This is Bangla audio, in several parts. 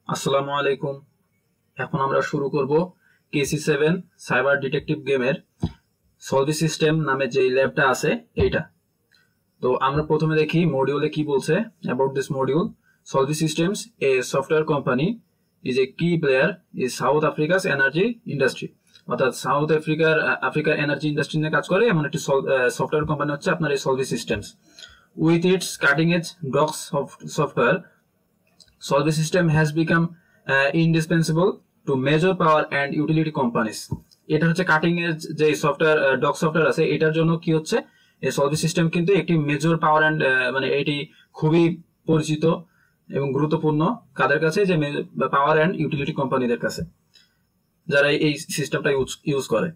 আসসালামু আলাইকুম। এখন আমরা শুরু করব KC7 সাইবার ডিটেকটিভ গেমের সলভি সিস্টেম নামে যে ল্যাবটা আছে এইটা। তো আমরা প্রথমে দেখি মডিউলে কি বলছে about this module. Solvay systems a software company is a key player is South Africa's energy industry. অর্থাৎ সাউথ আফ্রিকার এনার্জি ইন্ডাস্ট্রি নিয়ে কাজ করে এমন একটি সফটওয়্যার কোম্পানি হচ্ছে আপনার এই Solvay systems. With its cutting edge docs software, Solvay system has become indispensable to major power and utility companies. এটা হচ্ছে কাটিং এজ যে সফটওয়্যার ডক সফটওয়্যার আছে এটার জন্য কি হচ্ছে এই সলভি সিস্টেম কিন্তু একটি মেজর পাওয়ার অ্যান্ড মানে এটি খুবই পরিচিত এবং গুরুত্বপূর্ণ কাদের কাছে, যে পাওয়ার অ্যান্ড ইউটিলিটি কোম্পানিদের কাছে যারা এই সিস্টেমটা ইউজ করে।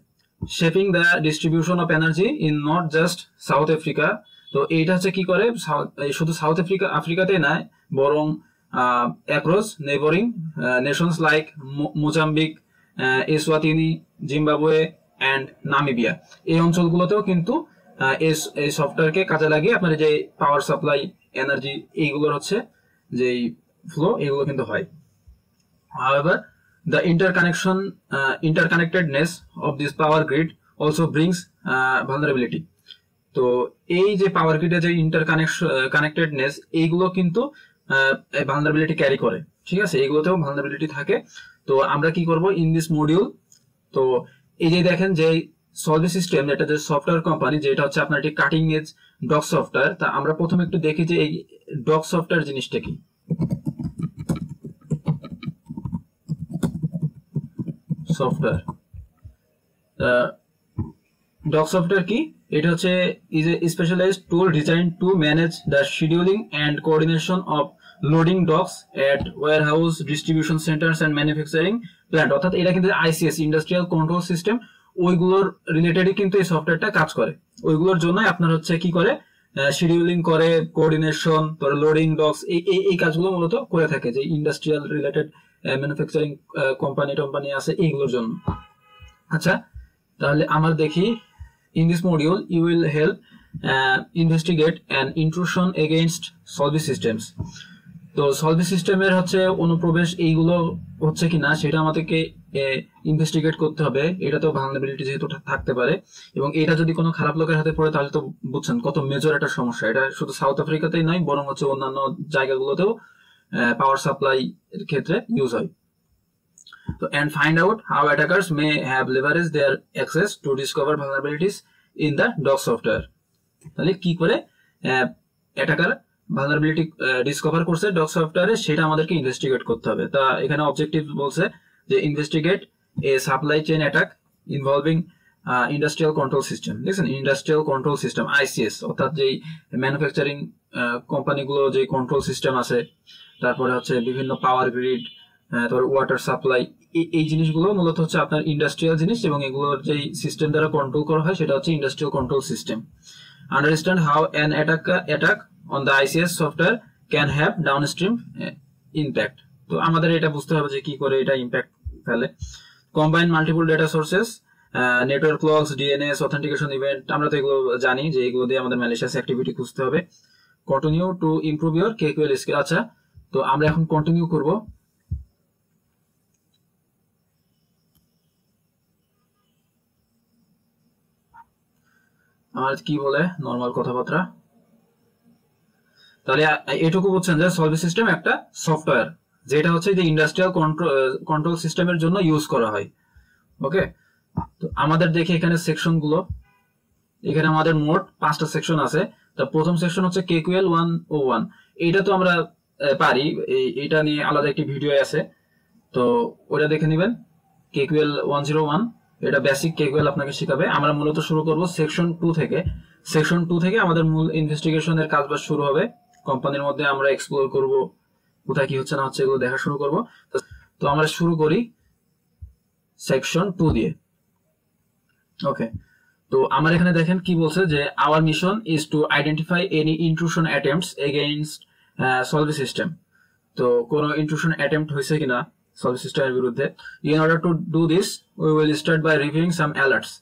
Shaping the distribution of energy in not just south Africa. তো এইটা হচ্ছে কি করে শুধু সাউথ আফ্রিকাতে নয় বরং across neighboring nations like Mozambique, Eswatini, Zimbabwe and Namibia, এই অঞ্চলগুলোতেও কিন্তু এই সফটওয়্যারকে কাজে লাগিয়ে আপনার যে পাওয়ার সাপ্লাই এনার্জি এইগুলোর হচ্ছে যে ফ্লো এগুলো কিন্তু হয়। However, the interconnectedness of this power grid also brings vulnerability. তো এই যে পাওয়ার গ্রিডের যে কানেক্টেডনেস এইগুলো কিন্তু ভালনারেবিলিটি ক্যারি করে, ঠিক আছে, এইগুলোতেও ভালনারেবিলিটি থাকে। তো আমরা কি করব ইন দিস মডিউল, তো এই যে দেখেন যে সলভি সিস্টেম এটা যে সফটওয়্যার কোম্পানি যেটা হচ্ছে আপনার একটি কাটিং এজ ডক সফটওয়্যার। তা আমরা প্রথমে একটু দেখি যে এই ডক সফটওয়্যার জিনিসটা কি। সফটওয়্যার ডক সফটওয়্যার কি? এটা হচ্ছে is a specialized tool design to manage the scheduling and coordination of loading docks at warehouse, distribution centers and manufacturing plant. অর্থাৎ এটা কিন্তু ICS ইন্ডাস্ট্রিয়াল কন্ট্রোল সিস্টেম, ওইগুলোর রিলেটেডই কিন্তু এই সফটওয়্যারটা কাজ করে। ওইগুলোর জন্য আপনার হচ্ছে কি করে শিডিউলিং করে, কোঅর্ডিনেশন, লোডিং ডকস এই কাজগুলো মূলত করে থাকে যে ইন্ডাস্ট্রিয়াল রিলেটেড ম্যানুফ্যাকচারিং কোম্পানি আছে এইগুলোর জন্য। আচ্ছা, তাহলে আমরা দেখি in this module you will help investigate an intrusion against Solvay systems. তো সলভি সিস্টেমের হচ্ছে অনুপ্রবেশ এইগুলো হচ্ছে কিনা সেটা আমাদেরকে ইনভেস্টিগেট করতে হবে। এটাতেও ভালনারেবিলিটি যেহেতু থাকতে পারে এবং এটা যদি কোনো খারাপ লোকের হাতে পড়ে তাহলে তো বুঝছেন কত মেজর একটা সমস্যা। এটা শুধু সাউথ আফ্রিকাতেই নয় বরং হচ্ছে অন্যান্য জায়গাগুলোতেও পাওয়ার সাপ্লাই এর ক্ষেত্রে ইউজ হয়। So, and find out how attackers may have leveraged their access to discover vulnerabilities in the DOS software. তাহলে কি করে অ্যাটাকার ভালনারেবিলিটি ডিসকভার করছে ডক সফটওয়্যারে সেটা আমাদেরকে ইনভেস্টিগেট করতে হবে। তা এখানে অবজেক্টিভ বলছে যে investigate a supply chain attack involving industrial control system. দেখছেন, ইন্ডাস্ট্রিয়াল কন্ট্রোল সিস্টেম ICS, অর্থাৎ যেই ম্যানুফ্যাকচারিং কোম্পানিগুলো যে কন্ট্রোল সিস্টেম আছে, তারপরে হচ্ছে বিভিন্ন পাওয়ার গ্রিড, তারপর ওয়াটার সাপ্লাই, এই জিনিসগুলো মূলত হচ্ছে আপনার ইন্ডাস্ট্রিয়াল জিনিস এবং এগুলোর যে সিস্টেম দ্বারা কন্ট্রোল করা হয় সেটা হচ্ছে industrial control system. Understand how an attack on the ICS software can have downstream impact. তো আমাদের এটা বুঝতে হবে যে কি করে এটা ইম্প্যাক্ট ফেলে। Combine multiple data sources, network logs, DNS, authentication event, আমরা তো এগুলো জানি যে এগুলো দিয়ে আমাদের ম্যালিশিয়াস অ্যাক্টিভিটি খুঁজতে হবে। Continue to improve your KQL skill. আচ্ছা, তো আমরা এখন কন্টিনিউ করব। আমার কি বলে নরমাল কথাবার্তা। তাহলে এটুকু বুঝছেন যে সলভি সিস্টেম একটা সফটওয়্যার যেটা হচ্ছে যে ইন্ডাস্ট্রিয়াল কন্ট্রোল সিস্টেমের জন্য ইউজ করা হয়। ওকে, তো আমাদের দেখি এখানে সেকশন গুলো। এখানে আমাদের মোট 5টা সেকশন আছে। তো প্রথম সেকশন হচ্ছে KQL 101। এইটা তো আমরা পারি, এটা নিয়ে আলাদা একটি ভিডিও আছে, তো ওটা দেখে নেবেন। KQL 101 এটা বেসিক KQL আপনাকে শেখাবে। আমরা মূলত শুরু করব সেকশন 2 থেকে। সেকশন 2 থেকে আমাদের মূল ইনভেস্টিগেশনের কাজবাজ শুরু হবে। কোম্পানির মধ্যে আমরা এক্সপ্লোর করব, কোথায় কি হচ্ছে না হচ্ছে এগুলো দেখা শুরু করব। তো আমরা শুরু করি সেকশন 2 দিয়ে। ওকে, তো আমার এখানে দেখেন কি বলছে যে our mission is to identify any intrusion attempts against Solvi system. তো কোন ইন্ট্রুশন অ্যাটেম্পট হয়েছে কিনা সলভি সিস্টেমের বিরুদ্ধে। In order to do this we will start by reviewing some alerts.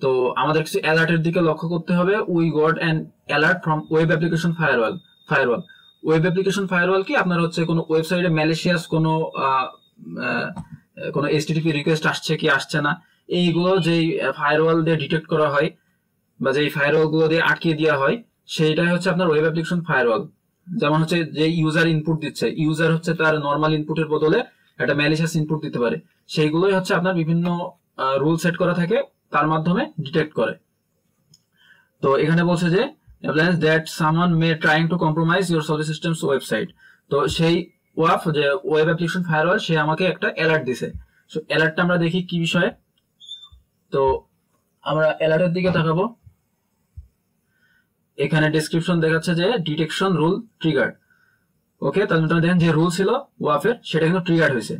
তো আমাদের কিছু অ্যালার্টের দিকে লক্ষ্য করতে হবে। We got an alert from web application firewall. Web application firewall কি আপনার হচ্ছে কোনো ওয়েবসাইটে ম্যালিশিয়াস কোনো HTTP রিকোয়েস্ট আসছে কি আসছে না এইগুলো যেই ফায়ারওয়াল দিয়ে ডিটেক্ট করা হয় বা যেই ফায়ারওয়াল গুলো দিয়ে আটকে দেওয়া হয় সেইটাই হচ্ছে আপনার ওয়েব অ্যাপ্লিকেশন ফায়ারওয়াল। যেমন হচ্ছে যে ইউজার ইনপুট দিচ্ছে, ইউজার হচ্ছে তার নর্মাল ইনপুটের বদলে একটা ম্যালিশিয়াস ইনপুট দিতে পারে, সেইগুলোই হচ্ছে আপনার বিভিন্ন রুল সেট করা থাকে তার মাধ্যমে ডিটেক্ট করে। তো এখানে বলছে যে appliance that someone may trying to compromise your Solid Systems website, তো সেই ওয়াফ যে ওয়েব অ্যাপ্লিকেশন ফায়ারওয়াল সে আমাকে একটা অ্যালার্ট দিছে। সো অ্যালার্টটা আমরা দেখি কি বিষয়ে। তো আমরা অ্যালার্টের দিকে তাকাবো। এখানে ডেসক্রিপশন দেখাচ্ছে যে ডিটেকশন রুল ট্রিগার্ড। ওকে, তাহলে আপনারা দেখেন যে রুল ছিল ওয়াফের সেটা কিন্তু ট্রিগার্ড হয়েছে,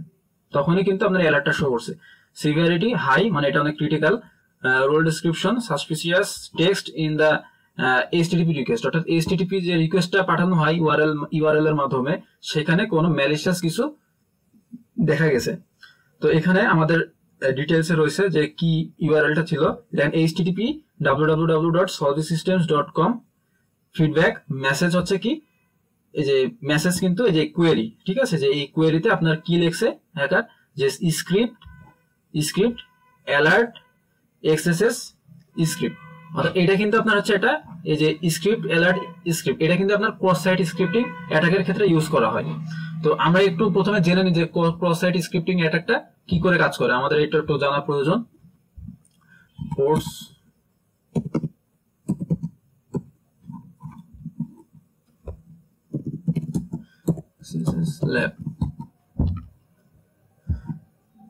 তখনই কিন্তু আপনার অ্যালার্টটা শো করছে। সিভিয়ারিটি হাই, মানে এটা অনেক critical. Role description suspicious text in the HTTP request, অর্থাৎ HTTP যে রিকোয়েস্টটা পাঠানো হয় ইউআরএল এর মাধ্যমে সেখানে কোনো ম্যালিশিয়াস কিছু দেখা গেছে। তো এখানে আমাদের ডিটেইলসে রয়েছে যে কি ইউআরএলটা ছিল, দেন HTTP www.solidsystems.com ফিডব্যাক মেসেজ হচ্ছে কি এই যে মেসেজ কিন্তু এই যে কোয়েরি, ঠিক আছে, যে এই কোয়েরিতে আপনার কি লিখছে হ্যাকার, যে স্ক্রিপ্ট অ্যালার্ট এক্সএসএস স্ক্রিপ্ট, অর্থাৎ এটা কিন্তু আপনার হচ্ছে এটা এই যে স্ক্রিপ্ট অ্যালার্ট স্ক্রিপ্ট, এটা কিন্তু আপনার ক্রস সাইট স্ক্রিপ্টিং অ্যাটাকের ক্ষেত্রে ইউজ করা হয়। তো আমরা একটু প্রথমে জেনে নিই যে ক্রস সাইট স্ক্রিপ্টিং অ্যাটাকটা কি করে কাজ করে, আমাদের এটা একটু জানা প্রয়োজন। কোর্স ল্যাব,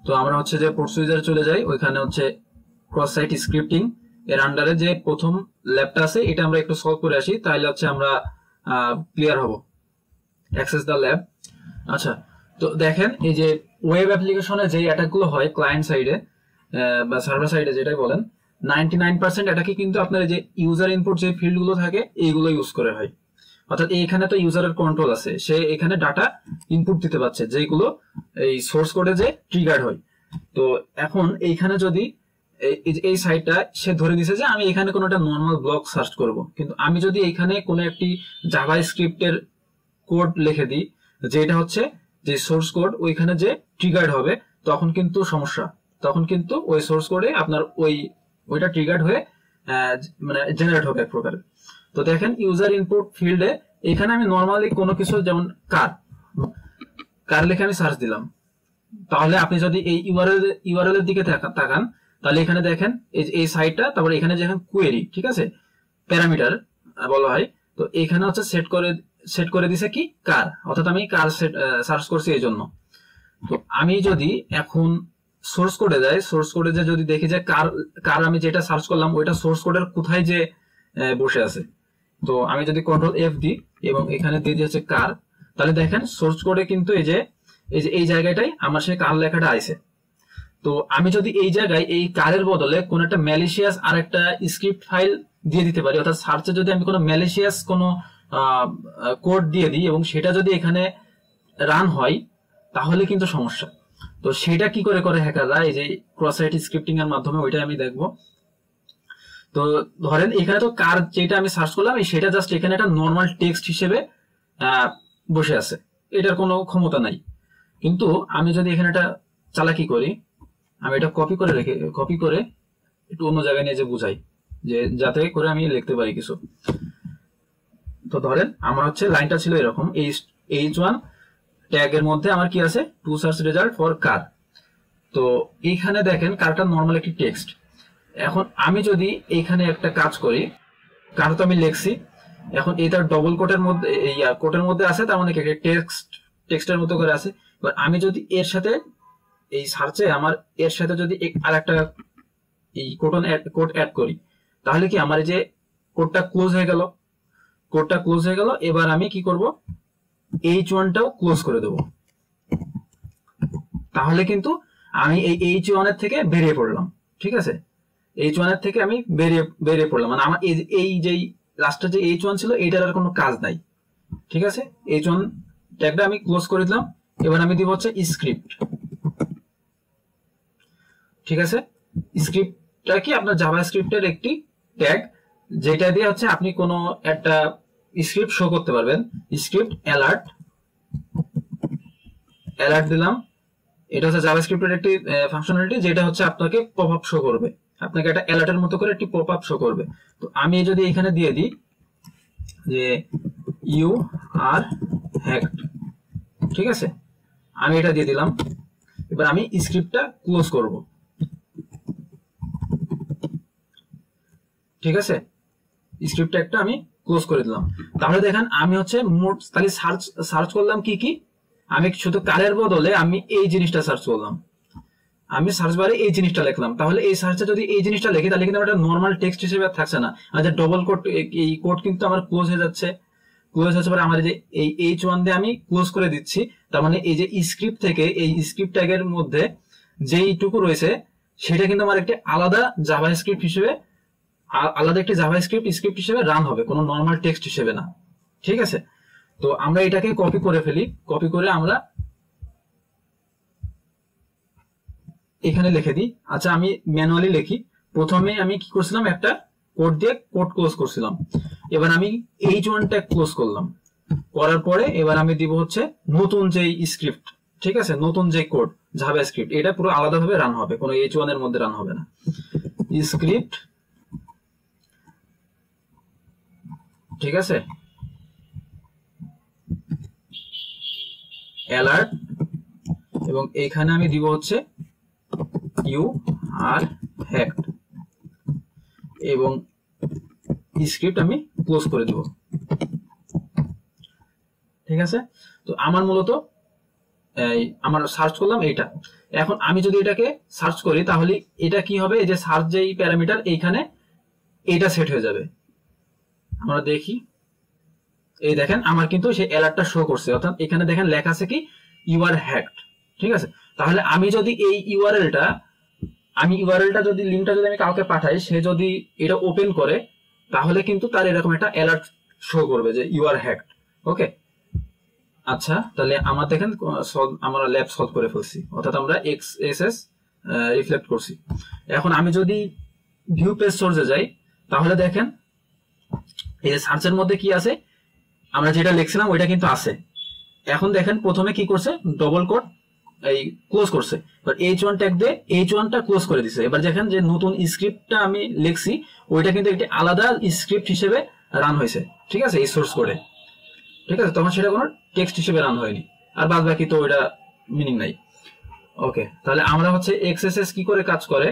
তো আমরা হচ্ছে যে প্রসিজার চলে যাই, ওইখানে হচ্ছে ক্রস সাইট স্ক্রিপ্টিং এর আন্ডারে যে প্রথম ল্যাবটা আছে এটা আমরা একটু সলভ করে আসি, তাহলে হচ্ছে আমরা ক্লিয়ার হব। Access the lab. আচ্ছা, তো দেখেন এই যে ওয়েব অ্যাপ্লিকেশনে যে অ্যাটাকগুলো হয় ক্লায়েন্ট সাইডে বা সার্ভার সাইডে যেটাই বলেন, 99% অ্যাটাকে কিন্তু আপনার এই যে ইউজার ইনপুট যে ফিল্ডগুলো থাকে এইগুলো ইউজ করে হয়। অর্থাৎ এইখানে তো ইউজারের কন্ট্রোল আছে, সে এখানে ডাটা ইনপুট দিতে পারছে যেগুলো এই সোর্স কোডে যে ট্রিগার্ড হয়। তো এখন এইখানে যদি এই সাইটটা সে ধরে দিছে যে আমি এখানে কোনো একটা নর্মাল ব্লক সার্চ করব, কিন্তু আমি যদি এখানে কোনো একটি জাভা স্ক্রিপ্টের কোড লিখে দিই যেটা হচ্ছে যে সোর্স কোড ওইখানে যে ট্রিগার্ড হবে, তখন কিন্তু সমস্যা, তখন কিন্তু ওই সোর্স কোডে আপনার ওইটা ট্রিগার্ড হয়ে মানে জেনারেট হবে এক প্রকারের। তো দেখেন ইউজার ইনপুট ফিল্ডে এখানে আমি নর্মালি কোনো কিছু যেমন কার লিখে আমি সার্চ দিলাম, তাহলে আপনি যদি এই ইউআরএল এর দিকে তাকান তাহলে এখানে দেখেন এই সাইটটা, তারপরে এখানে যেখানে কোয়েরি, ঠিক আছে, প্যারামিটার বলা হয়, তো এখানে হচ্ছে সেট করে দিছে কি কার, অর্থাৎ আমি কার সার্চ করছি এই জন্য। তো আমি যদি এখন সোর্স কোডে যাই, সোর্স কোডে যে যদি দেখি যে কার আমি যেটা সার্চ করলাম ওইটা সোর্স কোডের কোথায় যে বসে আছে, তো আমি যদি কন্ট্রোল F দিই এবং এখানে দিয়ে দিয়েছে কার, তাহলে দেখেন সোর্স কোডে কিন্তু এই জায়গাটাই আমার সেই কার লেখাটা আইছে। তো আমি যদি এই জায়গায় এই কারের বদলে কোন একটা ম্যালিশিয়াস আর একটা স্ক্রিপ্ট ফাইল দিয়ে দিতে পারি, অর্থাৎ সার্চে যদি আমি কোনো ম্যালিশিয়াস কোনো কোড দিয়ে দিই এবং সেটা যদি এখানে রান হয় তাহলে কিন্তু সমস্যা। তো সেটা কি করে হ্যাকাররা এই যে ক্রস সাইট স্ক্রিপ্টিং এর মাধ্যমে ওইটা আমি দেখব। তো ধরেন এখানে তো কার যেটা আমি সার্চ করলাম সেটা জাস্ট এখানে একটা নর্মাল টেক্সট হিসেবে বসে আছে, এটার কোনো ক্ষমতা নাই। কিন্তু আমি যদি এখানে একটা চালাকি করি, আমি এটা কপি করে একটু অন্য জায়গায় নিয়ে যে বুঝাই, যে যাতে করে আমি লিখতে পারি কিছু। তো ধরেন আমার হচ্ছে লাইনটা ছিল এরকম, H1 ট্যাগের মধ্যে আমার কি আছে, টু সার্চ রেজাল্ট ফর কার। তো এইখানে দেখেন কারটা নর্মাল একটি টেক্সট। এখন আমি যদি এইখানে একটা কাজ করি, কার তো আমি লিখছি, এখন এটার ডবল কোটের মধ্যে কোটের মধ্যে আছে, তার মানে টেক্সটের মতো করে আছে। এবার আমি যদি এর সাথে এই সার্চে আমার এর সাথে যদি আর একটা এই কোড অ্যাড করি, তাহলে কি আমার এই যে কোডটা ক্লোজ হয়ে গেল। এবার আমি কি করব, H1টাও ক্লোজ করে দেব, তাহলে কিন্তু আমি এই H1 এর থেকে বেরিয়ে পড়লাম, ঠিক আছে, H1 এর থেকে আমি বেরিয়ে পড়লাম, মানে আমার এই যে লাস্টে যে H1 ছিল এইটার আর কোনো কাজ নাই, ঠিক আছে। H1 ট্যাগটা আমি ক্লোজ করে দিলাম। এবার আমি দিব হচ্ছে স্ক্রিপ্ট, ঠিক আছে। স্ক্রিপ্টটা কি আপনার জাভা স্ক্রিপ্টের একটি ট্যাগ, যেটা দিয়ে হচ্ছে আপনি কোনো একটা স্ক্রিপ্ট শো করতে পারবেন। স্ক্রিপ্ট অ্যালার্ট, অ্যালার্ট দিলাম। এটা হচ্ছে জাভাস্ক্রিপ্টের একটি ফাংশনালিটি যেটা হচ্ছে আপনাকে পপআপ শো করবে, আপনাকে একটা অ্যালার্টের মতো করে একটি পপআপ শো করবে। তো আমি যদি এখানে দিয়ে দিই যে ইউ আর হ্যাকড, ঠিক আছে, আমি এটা দিয়ে দিলাম। এবার আমি স্ক্রিপ্টটা ক্লোজ করব, ঠিক আছে, স্ক্রিপ্টটা একটা আমি ক্লোজ করে দিলাম। তাহলে দেখেন আমি হচ্ছে মোট তাহলে সার্চ করলাম কি কি, আমি শুধু কারের বদলে আমি এই জিনিসটা সার্চ করলাম, আমি সার্চ বারে এই জিনিসটা লিখলাম। তাহলে এই সার্চে যদি এই জিনিসটা লিখি তাহলে কিন্তু একটা নর্মাল টেক্সট হিসেবে থাকছে না, আর যে ডবল কোড, এই কোড কিন্তু আমার ক্লোজ হয়ে যাচ্ছে। ক্লোজ হচ্ছে পরে আমার যে এই H1 দিয়ে আমি ক্লোজ করে দিচ্ছি, তার মানে এই যে স্ক্রিপ্ট থেকে এই স্ক্রিপ্ট ট্যাগের মধ্যে যেইটুকু রয়েছে সেটা কিন্তু আমার একটি আলাদা জাভাস্ক্রিপ্ট হিসেবে, আলাদা একটি জাভাস্ক্রিপ্ট স্ক্রিপ্ট হিসেবে রান হবে, কোনো নর্মাল টেক্সট হিসেবে না, ঠিক আছে। তো আমরা এটাকে কপি করে ফেলি, কপি করে আমরা এখানে লিখে দিই। আচ্ছা আমি ম্যানুয়ালি লিখি। প্রথমে আমি কি করছিলাম, একটা কোড দিয়ে কোড ক্লোজ করছিলাম। এবার আমি H1 ট্যাগ ক্লোজ করলাম, করার পরে এবার আমি দিব হচ্ছে নতুন যে স্ক্রিপ্ট, ঠিক আছে, নতুন যে কোড জাভাস্ক্রিপ্ট, এটা পুরো আলাদাভাবে রান হবে, কোনো H1 এর মধ্যে রান হবে না। স্ক্রিপ্ট, ঠিক আছে, অ্যালার্ট, এবং এইখানে আমি দিব হচ্ছে ইউ আর হ্যাকড, এবং স্ক্রিপ্ট আমি ক্লোজ করে দিব, ঠিক আছে। তো আমার মূলত আমার সার্চ করলাম এইটা। এখন আমি যদি এটাকে সার্চ করি তাহলে এটা কি হবে, এই যে সার্চ যেই প্যারামিটার এইখানে এইটা সেট হয়ে যাবে। আমরা দেখি, এই দেখেন আমার কিন্তু সেই অ্যালার্টটা শো করছে, অর্থাৎ এখানে দেখেন লেখা আছে কি ইউ আর হ্যাকড, ঠিক আছে। তাহলে আমি যদি এই ইউআরএলটা যদি লিঙ্কটা যদি আমি কাউকে পাঠাই, সে যদি এটা ওপেন করে তাহলে কিন্তু তার এরকম একটা অ্যালার্ট শো করবে যে ইউ আর হ্যাকড। ওকে, আচ্ছা তাহলে আমরা দেখেন আমরা ল্যাব সলভ করে ফেলছি, অর্থাৎ আমরা এক্সএসএস রিফ্লেক্ট করছি। এখন আমি যদি ভিউ পেজ সোর্সে যাই তাহলে দেখেন এই যে সার্চের মধ্যে কি আছে, আমরা যেটা লিখছিলাম ওইটা কিন্তু আছে। এখন দেখেন প্রথমে কি করছে, ডবল কোড এই ক্লোজ করছে, এবার H1 ট্যাগ দিয়ে H1 টা ক্লোজ করে দিছে। এবার দেখেন যে নতুন স্ক্রিপ্টটা আমি লিখছি ওইটা কিন্তু একটি আলাদা স্ক্রিপ্ট হিসেবে রান হয়েছে, ঠিক আছে, এই সোর্স কোডে, ঠিক আছে, তখন সেটা কোনো টেক্সট হিসেবে রান হয়নি, আর বাদ বাকি তো ওইটা মিনিং নাই। ওকে, তাহলে আমরা হচ্ছে এক্সএসএস কি করে কাজ করে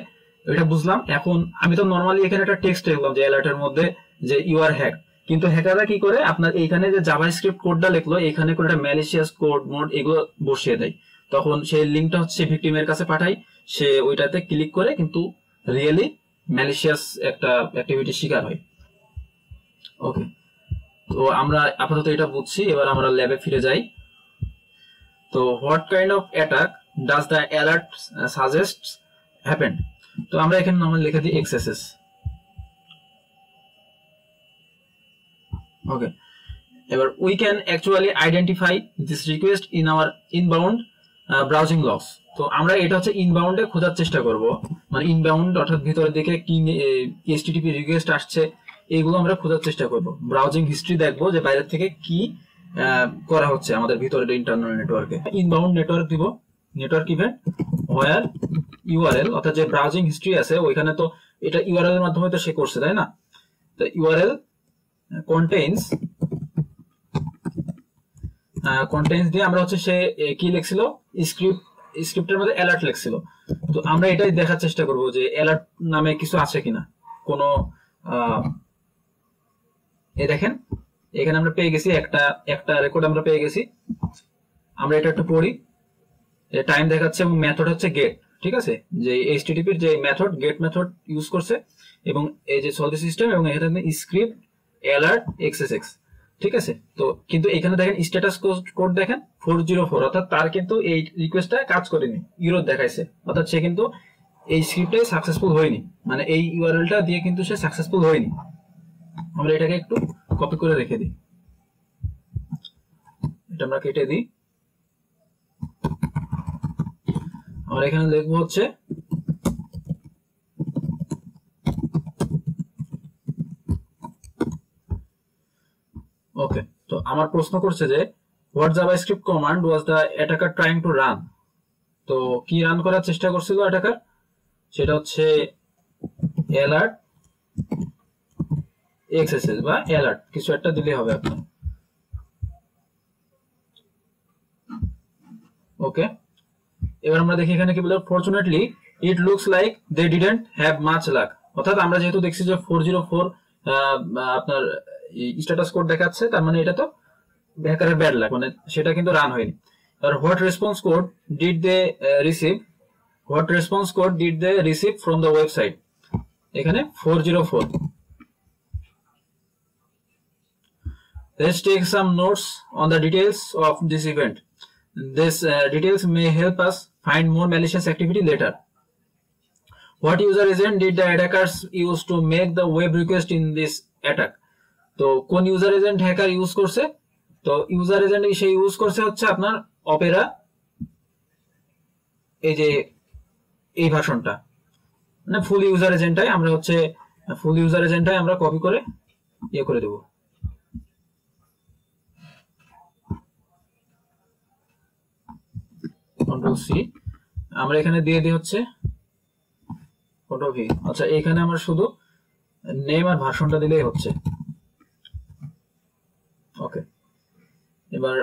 এটা বুঝলাম। এখন আমি তো নরমালি এখানে একটা টেক্সট লিখলাম যে অ্যালার্টের মধ্যে যে ইউ আর হ্যাক, কিন্তু হ্যাকাররা কি করে আপনার এইখানে যে জাভাস্ক্রিপ্ট কোডটা লিখলো এখানে করে একটা ম্যালিশিয়াস কোড মোড এগুলো বসিয়ে দেয়, তখন সেই লিঙ্কটা হচ্ছে ভিকটিমের কাছে পাঠায়, সে ওইটাতে ক্লিক করে কিন্তু রিয়েলি ম্যালিশিয়াস একটা অ্যাক্টিভিটি শিকার হয়। ওকে, তো আমরা আপাতত এটা বুঝছি, এবার আমরা ল্যাবে ফিরে যাই। তো what kind of attack does the alert suggest happened, তো আমরা এখানে নরমালি লিখে দিই এক্সএসএস। ওকে, এবার we can actually identify this request in our inbound browsing logs. তো আমরা এটা হচ্ছে ইনবাউন্ডে খোঁজার চেষ্টা করব, মানে ইনবাউন্ড অর্থাৎ ভিতরের দিকে কি এইচটিটিপি রিকোয়েস্ট আসছে এইগুলো আমরা খোঁজার চেষ্টা করব। ব্রাউজিং হিস্ট্রি দেখবো যে বাইরের থেকে কি করা হচ্ছে আমাদের ভিতরের ইন্টারনাল নেটওয়ার্কে। ইনবাউন্ড নেটওয়ার্ক দিব, নেটওয়ার্ক ইভেন্ট ওয়্যার ইউআরএল, অর্থাৎ যে ব্রাউজিং হিস্ট্রি আছে ওইখানে তো এটা ইউআরএল এর মাধ্যমে তো সে করছে, তাই না। তো ইউআরএল কন্টেইনস দিয়ে আমরা হচ্ছে সে কি লিখছিল, স্ক্রিপ্টের মধ্যে অ্যালার্ট লিখছিল। তো আমরা এটাই দেখার চেষ্টা করব যে অ্যালার্ট নামে কিছু আছে কিনা, কোনো এই দেখেন এখানে আমরা পেয়ে গেছি একটা রেকর্ড আমরা পেয়ে গেছি। আমরা এটা একটু পড়ি, টাইম দেখাচ্ছে এবং মেথড হচ্ছে গেট, ঠিক আছে, যে এইচটিটিপির যে মেথড গেট মেথড ইউজ করছে, এবং এই যে সলভ সিস্টেম এবং এখানে স্ক্রিপ্ট অ্যালার্ট এক্সএসএক্স, ঠিক আছে। তো কিন্তু এখানে দেখেন স্ট্যাটাস কোড দেখেন 404, অর্থাৎ তার কিন্তু এই রিকোয়েস্টটা কাজ করেনি, ইউরোর দেখাইছে, অর্থাৎ সে কিন্তু এই স্ক্রিপ্টে সাকসেসফুল হয়নি, মানে এই ইউআরএলটা দিয়ে কিন্তু সে সাকসেসফুল হয়নি। আমরা এটাকে একটু কপি করে রেখে দিই, এটা আমরা কেটে দিই। আমরা এখানে লিখবো হচ্ছে আমার প্রশ্ন করছে যে what JavaScript command was the attacker trying to run. তো কি রান করার চেষ্টা করছিল অ্যাটাকার, সেটা হচ্ছে অ্যালার্ট এক্সএসএস বা অ্যালার্ট কিছু একটা দিলে হবে আপনার। ওকে, এবার আমরা দেখি এখানে কি বলে, fortunately it looks like they didn't have much luck. অর্থাৎ আমরা যেহেতু দেখছি যে 404 আপনার স্ট্যাটাস কোড দেখাচ্ছে, তার মানে এটা তো হ্যাকারের ব্যাড লাক, মানে সেটা কিন্তু রান হয়নি। আর what response code did they receive, what response code did they receive from the website, এখানে 404। Let's take some notes on the details of this event. This details may help us find more malicious activity later. What user agent did the attackers use to make the web request in this attack? তো কোন ইউজার এজেন্ট হ্যাকার ইউজ করছে? তো ইউজার এজেন্ট সে ইউজ করছে হচ্ছে আপনার অপেরা, এই যে এই ভার্সনটা, মানে ফুল ইউজার এজেন্টটাই আমরা হচ্ছে ফুল ইউজার এজেন্টটাই আমরা কপি করে ইয়ে করে দেব। কন্ট্রোল সি, আমরা এখানে দিয়ে দিই হচ্ছে কন্ট্রোল ভি। আচ্ছা, এখানে আমরা শুধু নেম আর ভার্সনটা দিলেই হচ্ছে। ওকে, এবার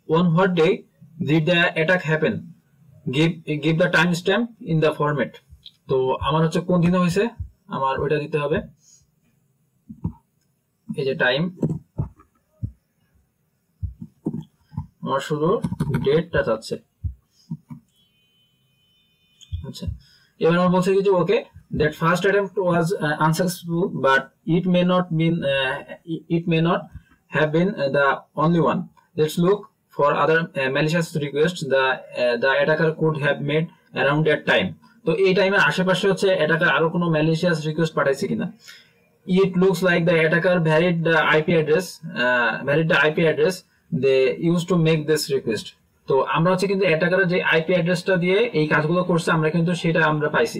on what day did the attack happen, give the time stamp in the format। তো আমার হচ্ছে কোন দিনে হয়েছে, আমার ওইটা দিতে হবে, এই যে টাইম, আমার শুধু ডেটটা চাচ্ছে। আচ্ছা, এবার আমরা বলছি যে ওকে, that first attempt was unsuccessful but it may not have been the only one. Let's look for other malicious requests the attacker could have made around that time। তো এই টাইমের আশেপাশে হচ্ছে অ্যাটাকার আরো কোনো malicious request পাঠাইছে কিনা। It looks like the attacker varied the IP address they used to make this request। তো আমরা হচ্ছে কিন্তু অ্যাটাকারের যে আইপি অ্যাড্রেসটা দিয়ে এই কাজগুলো করছে আমরা কিন্তু সেটা আমরা পাইছি।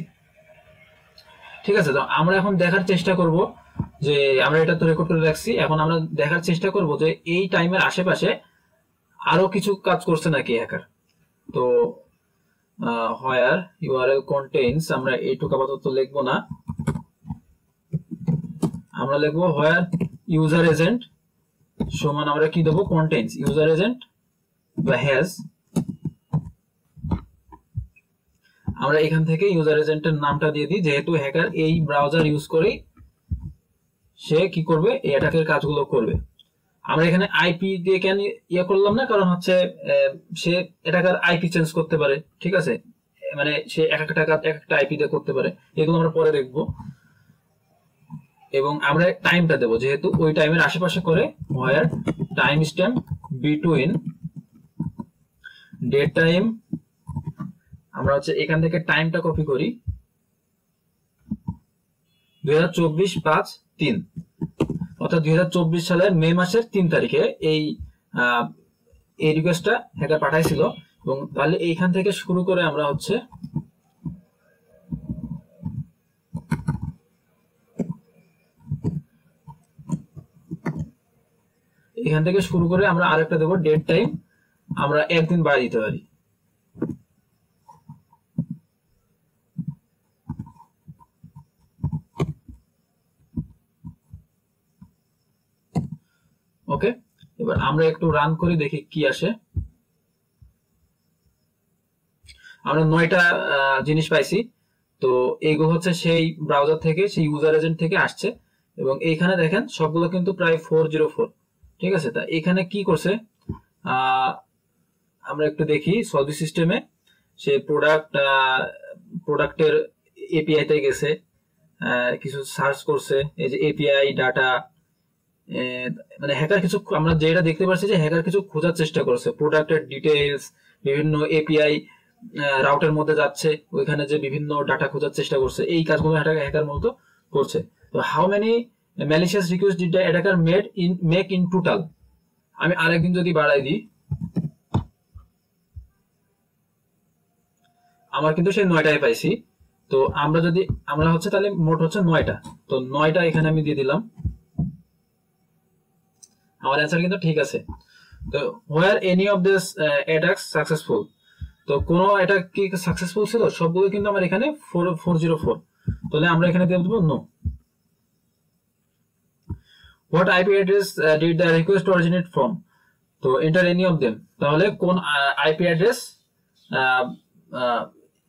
ঠিক আছে, তো আমরা এখন দেখার চেষ্টা করব যে আমরা এটা তো রেকর্ড করে রাখছি, এখন আমরা দেখার চেষ্টা করব যে এই টাইমের আশেপাশে আরো কিছু কাজ করছে নাকি হ্যাকার। তো হোয়ার ইউআরএল কন্টেইনস, আমরা এইটুকু আপাতত লিখবো না, আমরা লিখবো হোয়ার ইউজার এজেন্ট সমান আমরা কি দেবো, কন্টেইনস ইউজার এজেন্ট বা হ্যাজ। আমরা এখান থেকে ইউজার এজেন্টের নামটা দিয়ে দিই, যেহেতু হ্যাকার এই ব্রাউজার ইউজ করে সে কি করবে, এই অ্যাটাকের কাজগুলো করবে। আমরা এখানে আইপি দিয়ে কেন ইয়ে করলাম না, কারণ হচ্ছে সে অ্যাটাকার আইপি চেঞ্জ করতে পারে। ঠিক আছে, মানে সে এক একটা আইপি দিয়ে করতে পারে, এগুলো আমরা পরে দেখবো। এবং আমরা টাইমটা দেবো, যেহেতু ওই টাইমের আশেপাশে করে, where timestamp between date time, আমরা হচ্ছে এখান থেকে টাইমটা কপি করি 2024-5-3, অর্থাৎ 2024 সালের মে মাসের 3 তারিখে এই রিকোয়েস্টটা হ্যাকার পাঠাইছিল। এবং তাহলে এইখান থেকে শুরু করে আমরা হচ্ছে এখান থেকে শুরু করে আমরা আরেকটা দেবো ডেট টাইম, আমরা একদিন বাড়িয়ে দিতে পারি। ওকে, এবার আমরা একটু রান করে দেখি কি আসে। আমরা 9টা জিনিস পাইছি। তো এইগুলো হচ্ছে সেই ব্রাউজার থেকে, সেই ইউজার এজেন্ট থেকে আসছে। এবং এইখানে দেখেন সবগুলো কিন্তু প্রায় 404। ঠিক আছে, তা এখানে কি করছে আমরা একটু দেখি। সলভি সিস্টেমে সে প্রোডাক্টের এপিআই তে গেছে, কিছু সার্চ করছে, এই যে এপিআই ডাটা, মানে হ্যাকার কিছু, আমরা যেটা দেখতে পাচ্ছি যে হ্যাকার কিছু খোঁজার চেষ্টা করছে, প্রোডাক্টের ডিটেইলস, বিভিন্ন এপিআই রাউটের মধ্যে যাচ্ছে, ওইখানে যে বিভিন্ন ডাটা খোঁজার চেষ্টা করছে, এই কাজগুলো হ্যাকার মূলত করছে। তো how many malicious request did the attacker make in total, আমি আরেকদিন যদি বাড়াই দিই, আমার কিন্তু সেই 9টাই পাইছি। তো আমরা হচ্ছে তাহলে মোট হচ্ছে 9টা। তো 9টা এখানে আমি দিয়ে দিলাম। আমার অ্যান্সার কিন্তু ঠিক আছে। তো where any of this attacks successful, তো কোন অ্যাটাক কি সাকসেসফুল ছিল? সবগুলো কিন্তু আমার এখানে 404, তাহলে আমরা এখানে দিয়ে দেব no. What IP address did the request originate from? তো enter any of them, তাহলে কোন IP অ্যাড্রেস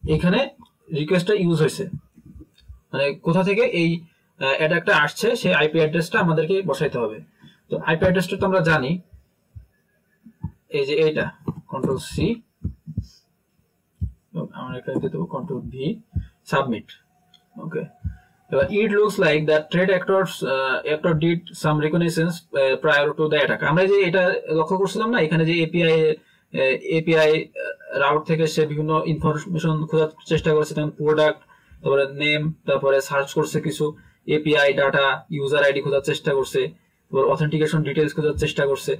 এখানে রিকোয়েস্টটা ইউজ হয়েছে, মানে কোথা থেকে এই অ্যাটাকটা আসছে সেই আইপি অ্যাড্রেসটা আমাদেরকে বসাইতে হবে। তো আইপি অ্যাড্রেসটা তো আমরা জানি, এই যে এইটা কন্ট্রোল সি, আমরা এখানে দিয়ে দেবো কন্ট্রোল ভি, সাবমিট। ওকে, এবার it looks like the threat actor did some reconnaissance prior to the attack। আমরা যে এটা লক্ষ্য করছিলাম না, এখানে যে এপিআই রাউট থেকে সে বিভিন্ন ইনফরমেশন খোঁজার চেষ্টা করছে, যেমন প্রোডাক্ট, তারপরে নেম, তারপরে সার্চ করছে কিছু এপিআই ডাটা, ইউজার আইডি খোঁজার চেষ্টা করছে, তারপর অথেন্টিকেশন ডিটেইলস খোঁজার চেষ্টা করছে।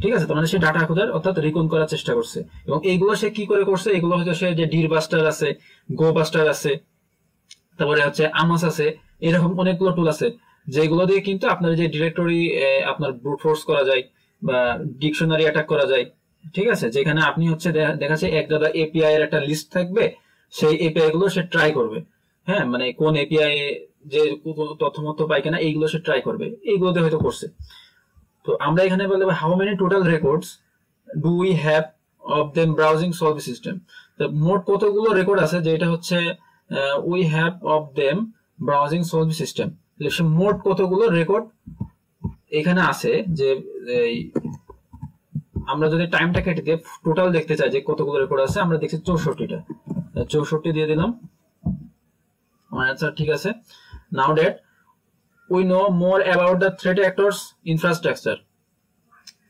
ঠিক আছে, তার মানে সে ডাটা খোঁজার অর্থাৎ রিকন করার চেষ্টা করছে। এবং এইগুলো সে কি করে করছে? এগুলো হয়তো সে যে ডির বাস্টার আছে, গো বাস্টার আছে, তারপরে হচ্ছে আমাস আছে, এরকম অনেকগুলো টুল আছে যেগুলো দিয়ে কিন্তু আপনার যে ডিরেক্টরি আপনার ব্রুট ফোর্স করা যায় বা ডিকশনারি অ্যাটাক করা যায়। ঠিক আছে, যেখানে আপনি হচ্ছে দেখাচ্ছে এক জায়গা এপিআই এর একটা লিস্ট থাকবে, সেই এপিআই গুলো সে ট্রাই করবে। হ্যাঁ, মানে কোন এপিআই যে তথ্যমত্য পায় কিনা এইগুলো সে ট্রাই করবে, এইগুলোতে হয়তো করছে। তো আমরা এখানে বলতে how many total records do we have of them browsing solve system. তো মোট কতগুলো রেকর্ড আছে, যেটা হচ্ছে we have of them browsing solve system, মোট কতগুলো রেকর্ড এখানে আছে। যে আমরা যদি টাইমটা কেটে দিয়ে টোটাল দেখতে চাই যে কতগুলো রেকর্ড আছে, আমরা দেখছি 64টা, 64 দিয়ে দিলাম। আমার অ্যান্সার ঠিক আছে। Now that we know more about the threat actors infrastructure,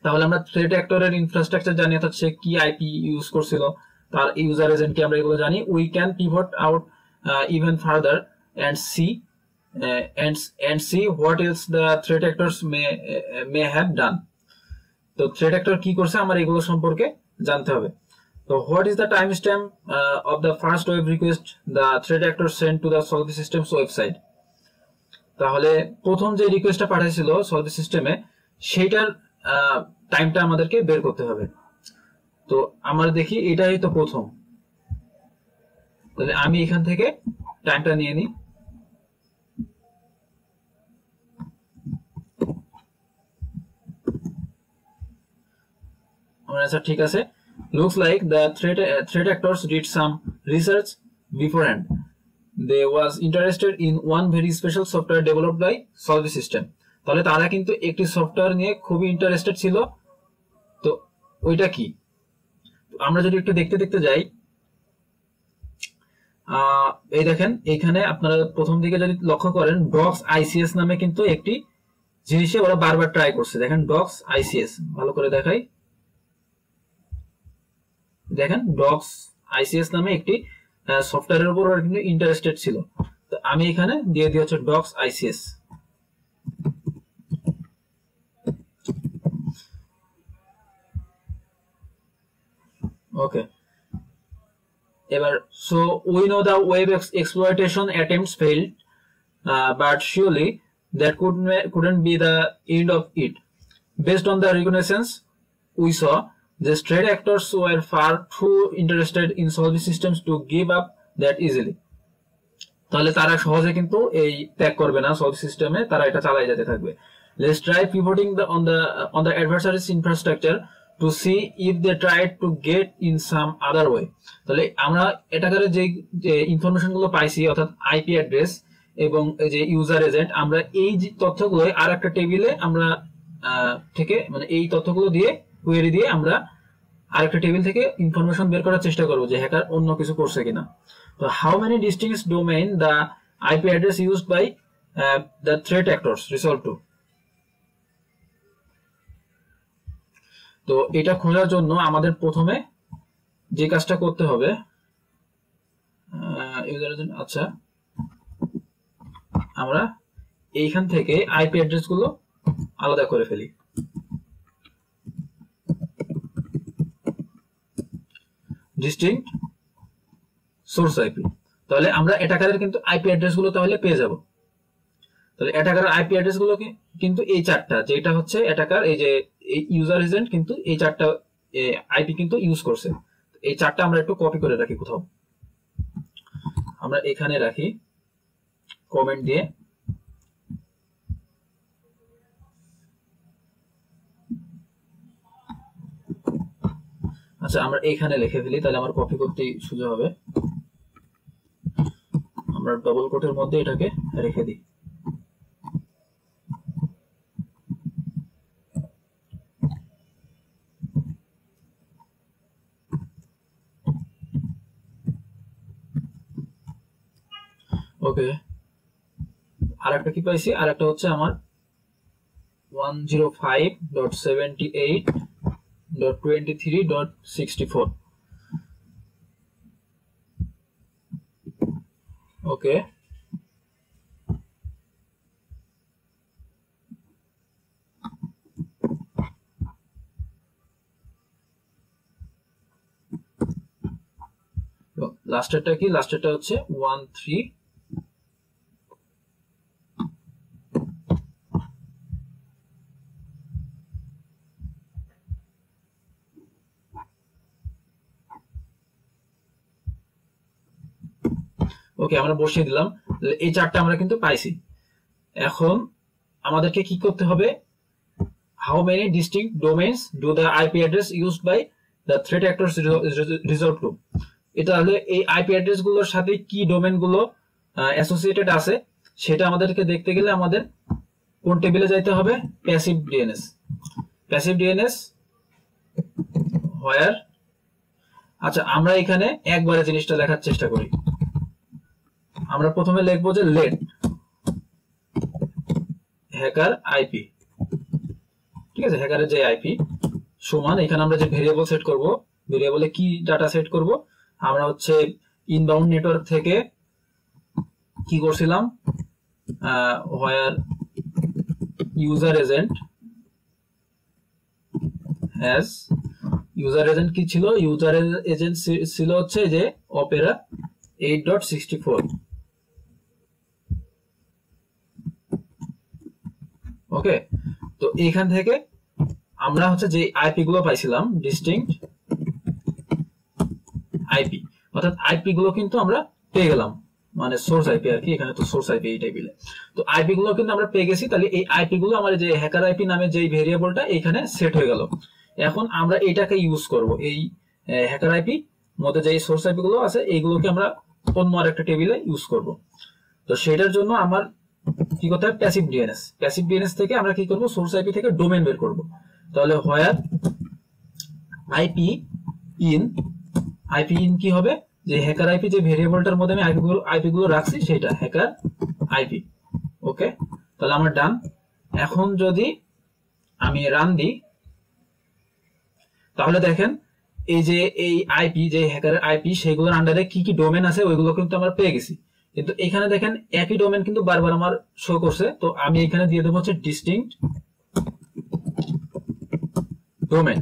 তাহলে আমরা থ্রেট অ্যাক্টরের ইনফ্রাস্ট্রাকচার জানি, অর্থাৎ সে কি আইপি ইউজ করছিল, তার ইউজার এজেন্ট কি, আমরা এগুলো জানি। We can pivot out even further and see what else the threat actors may have done। তো থ্রেট অ্যাক্টর কি করছে আমার এগুলো সম্পর্কে জানতে হবে। তো what is the timestamp of the first web request the threat actor sent to the Solvi Systems website? তাহলে প্রথম যে রিকোয়েস্টটা পাঠিয়েছিল সলভি সিস্টেমে, সেইটার টাইমটা আমাদেরকে বের করতে হবে। তো আমরা দেখি এটাই তো প্রথম, তাহলে আমি এখান থেকে টাইমটা নিয়ে নিই। আমার অ্যান্সার ঠিক আছে। Looks like the threat actors did some research beforehand. They was interested in one very special software developed by Solvi System। তাহলে তারা কিন্তু একটি সফটওয়্যার নিয়ে খুবই ইন্টারেস্টেড ছিল। তো ওইটা কি, আমরা যদি একটু দেখতে যাই, এই দেখেন এইখানে আপনারা প্রথম দিকে যদি লক্ষ্য করেন, ডক্স আইসিএস নামে কিন্তু একটি জিনিসে ওরা বারবার ট্রাই করছে। দেখেন ডক্স আইসিএস, ভালো করে দেখাই, দেখেন ডক্স আইসিএস নামে একটি সফটওয়্যারের উপর ওরা কিন্তু ইন্টারেস্টেড ছিল। তো আমি এখানে দিয়ে হচ্ছে ডক্স আইসিএস। ওকে, এবার so we know the web exploitation attempts failed, but surely that couldn't be the end of it. Based on the reconnaissance we saw, the threat actors were far too interested in solving systems to give up that easily। তাহলে তারা সহজে কিন্তু এই ত্যাগ করবে না সলভ সিস্টেমে, তারা এটা চালিয়ে যেতে থাকবে। Let's try pivoting on the adversary's infrastructure to see if they try to get in some other way। তাহলে আমরা এটাকারে যে ইনফরমেশন গুলো পাইছি, অর্থাৎ আইপি অ্যাড্রেস এবং যে ইউজার এজেন্ট, আমরা এই যে তথ্যগুলো আর একটা টেবিলে আমরা থেকে, মানে এই তথ্যগুলো দিয়ে কোয়েরি দিয়ে আমরা আরেকটা টেবিল থেকে ইনফরমেশন বের করার চেষ্টা করব যে হ্যাকার অন্য কিছু করছে কিনা। তো how many distinct domain the IP address used by the threat actors resolve to. তো এটা খোঁজার জন্য আমাদের প্রথমে যে কাজটা করতে হবে, আচ্ছা আমরা এইখান থেকে আইপি অ্যাড্রেস গুলো আলাদা করে ফেলি। ডিস্টিংক্ট সোর্স আইপি, তাহলে আমরা অ্যাটাকারের কিন্তু আইপি অ্যাড্রেস গুলো তাহলে পেয়ে যাব। তাহলে অ্যাটাকার আইপি অ্যাড্রেস গুলো কিন্তু এই চারটা, যেটা হচ্ছে অ্যাটাকার এই যে ইউজার এজেন্ট কিন্তু এই চারটা আইপি কিন্তু ইউজ করছে। এই চারটা আমরা একটু কপি করে রাখি কোথাও, আমরা এখানে রাখি কমেন্ট দিয়ে। আচ্ছা আমরা এখানে লিখে ফেলি, তাহলে আমার কপি করতে সুবিধা হবে। আমরা ডবল কোটের মধ্যে এটাকে রেখে দিই। ওকে, আরেকটা কি পাইছি, আরেকটা হচ্ছে আমার 105.78.23.64। ওকে, লাস্টেরটা কি, লাস্টেরটা হচ্ছে 13। ওকে, আমরা বসিয়ে দিলাম। এই চারটা আমরা কিন্তু পাইছি। এখন আমাদেরকে কি করতে হবে, how many distinct domains do the IP address used by the threat actors resolve to. এটা হলে এই আইপি অ্যাড্রেস গুলোর সাথে কি ডোমেন গুলো অ্যাসোসিয়েটেড আছে সেটা আমাদেরকে দেখতে গেলে আমাদের কোন টেবিলে যাইতে হবে, প্যাসিভ ডিএনএস। প্যাসিভ ডিএনএস হোয়ার, আচ্ছা আমরা এখানে একবারে জিনিসটা লেখার চেষ্টা করি। আমরা প্রথমে লিখবো যে লেট হ্যাকার আইপি, ঠিক আছে, হ্যাকারের যে আইপি সমান, এখানে আমরা যে ভেরিয়েবল সেট করব, ভেরিয়েবলে কি ডাটা সেট করব, আমরা হচ্ছে ইনবাউন্ড নেটওয়ার্ক থেকে কি করছিলাম, where user agent has, user agent কি ছিল, ইউজার এজেন্ট ছিল হচ্ছে যে অপেরা 8.64। ওকে, তো এখান থেকে আমরা হচ্ছে যে আইপি গুলো পাইছিলাম ডিস্টিংক্ট আইপি, অর্থাৎ আইপি গুলো কিন্তু আমরা পেয়ে গেলাম, মানে সোর্স আইপি আর কি, এখানে তো সোর্স আইপি এই টেবিলে। তো আইপি গুলো কিন্তু আমরা পেয়ে গেছি। তাহলে এই আইপি গুলো আমার যে হ্যাকার আইপি নামে যে ভেরিয়েবলটা এখানে সেট হয়ে গেল। এখন আমরা এটাকে ইউজ করব, এই হ্যাকার আইপি মধ্যে যে সোর্স আইপি গুলো আছে এইগুলোকে আমরা অন্য আরেকটা টেবিলে ইউজ করব। তো সেটার জন্য আমার কি করতে হবে, প্যাসিভ ডিএনএস। প্যাসিভ ডিএনএস থেকে আমরা কি করব, সোর্স আইপি থেকে ডোমেন বের করব। তাহলে হোয়ার আইপি ইন, আইপি ইন কি হবে, যে হ্যাকার আইপি যে ভেরিয়েবলটার মধ্যে আমি আইপি গুলো রাখছি সেটা হ্যাকার আইপি। ওকে, তাহলে আমার ডান। এখন যদি আমি রান দিই তাহলে দেখেন এই যে এই আইপি যে হ্যাকারের আইপি সেগুলোর আন্ডারে কি কি ডোমেন আছে ওইগুলো কিন্তু আমরা পেয়ে গেছি। কিন্তু এখানে দেখেন একই ডোমেন কিন্তু বারবার আমার শো করছে। তো আমি এখানে দিয়ে দেবো হচ্ছে ডিস্টিংক্ট ডোমেন।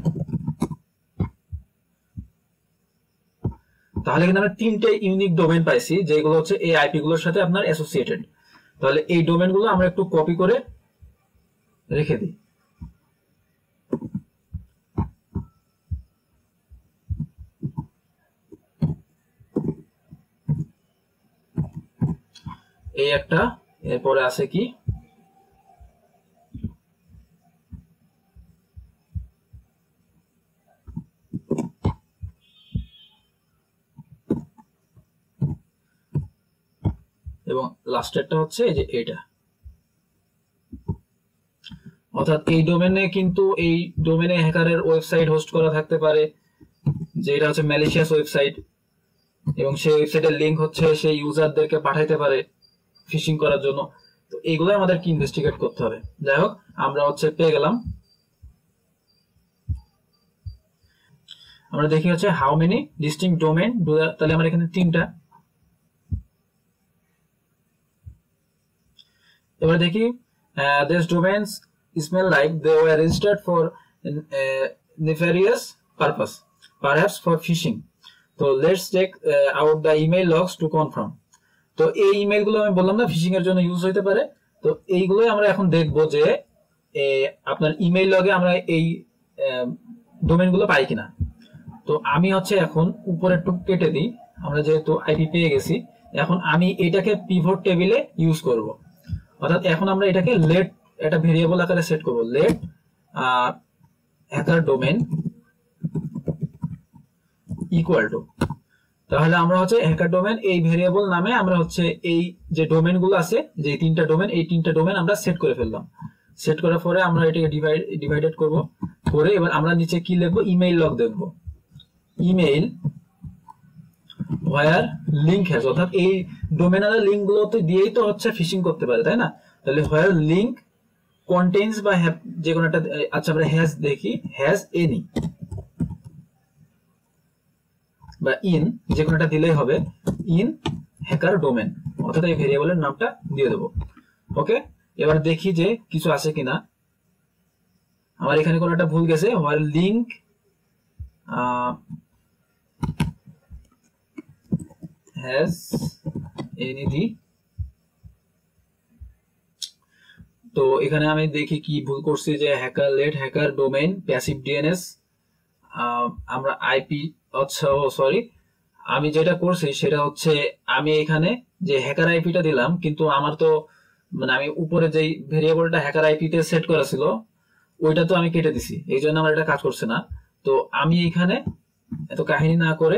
তাহলে কিন্তু আমরা তিনটে ইউনিক ডোমেন পাইছি যেগুলো হচ্ছে এই আইপি গুলোর সাথে আপনার অ্যাসোসিয়েটেড। তাহলে এই ডোমেন গুলো আমরা একটু কপি করে রেখে দিই। এই একটা, এরপরে আছে কি, এবং লাস্টেরটা হচ্ছে এই যে এটা। অর্থাৎ এই ডোমেনে কিন্তু এই ডোমেনে হ্যাকারের ওয়েবসাইট হোস্ট করা থাকতে পারে, যেটা হচ্ছে ম্যালিশিয়াস ওয়েবসাইট, এবং সেই ওয়েবসাইটের লিংক হচ্ছে সেই ইউজারদেরকে পাঠাইতে পারে ফিশিং করার জন্য। তো এইগুলো আমাদেরকে ইনভেস্টিগেট করতে হবে। যাই হোক, আমরা হচ্ছে পেয়ে গেলাম। আমরা দেখি হচ্ছে হাউ মেনি ডিস্টিংক্ট ডোমেন, তাহলে আমার এখানে তিনটা। এবার দেখি these domains smell like they were registered for nefarious purpose, perhaps for phishing. So let's check out the email logs to confirm. তো এই ইমেল গুলো আমি বললাম না ফিশিং এর জন্য ইউজ হতে পারে। তো এইগুলোই আমরা এখন দেখব যে আপনার ইমেইল লগে আমরা এই ডোমেইনগুলো পাই কিনা। তো আমি হচ্ছে এখন উপরে একটু কেটে দিই, আমরা যেহেতু আইপি পেয়ে গেছি, এখন আমি এটাকে পিভট টেবিলে ইউজ করব। অর্থাৎ এখন আমরা এটাকে লেট একটা ভেরিয়েবল আকারে সেট করব, let hacker domain equal to, তাহলে আমরা হচ্ছে হ্যাকার ডোমেইন এই ভেরিয়েবল নামে আমরা হচ্ছে এই যে ডোমেইন গুলো আছে, যে তিনটা ডোমেইন, এই তিনটা ডোমেইন আমরা সেট করে ফেললাম। সেট করার পরে আমরা এটাকে ডিভাইডেড করব, করে এবার আমরা নিচে কি লিখব, ইমেইল লগ দেখব, ইমেইল হোয়ার লিংক হ্যাজ, অর্থাৎ এই ডোমেইনাল লিংক গুলোতে দিয়েই তো হচ্ছে ফিশিং করতে পারে, তাই না? তাহলে হোয়ার লিংক কন্টেইনস বা যে কোনো একটা, আচ্ছা আমরা হ্যাজ দেখি, হ্যাজ এনি বা ইন যে কোনো একটা দিলেই হবে, ইন হ্যাকার ডোমেন, অর্থাৎ এই ভেরিয়েবলের নামটা দিয়ে দেবো। ওকে, এবার দেখি যে কিছু আছে কিনা। আমার এখানে কোনো একটা ভুল গেছে, where link has any the, তো এখানে আমি দেখি কি ভুল করছি, যে hacker let hacker domain passive DNS, আমরা আইপি, আচ্ছা সরি, আমি যেটা করছি সেটা হচ্ছে আমি এখানে যে হ্যাকার আইপিটা দিলাম, কিন্তু আমার তো মানে আমি উপরে যেই ভেরিয়েবলটা হ্যাকার আইপিতে সেট করা ছিল ওইটা তো আমি কেটে দিছি, এই জন্য আমার এটা কাজ করছে না। তো আমি এখানে এত কাহিনী না করে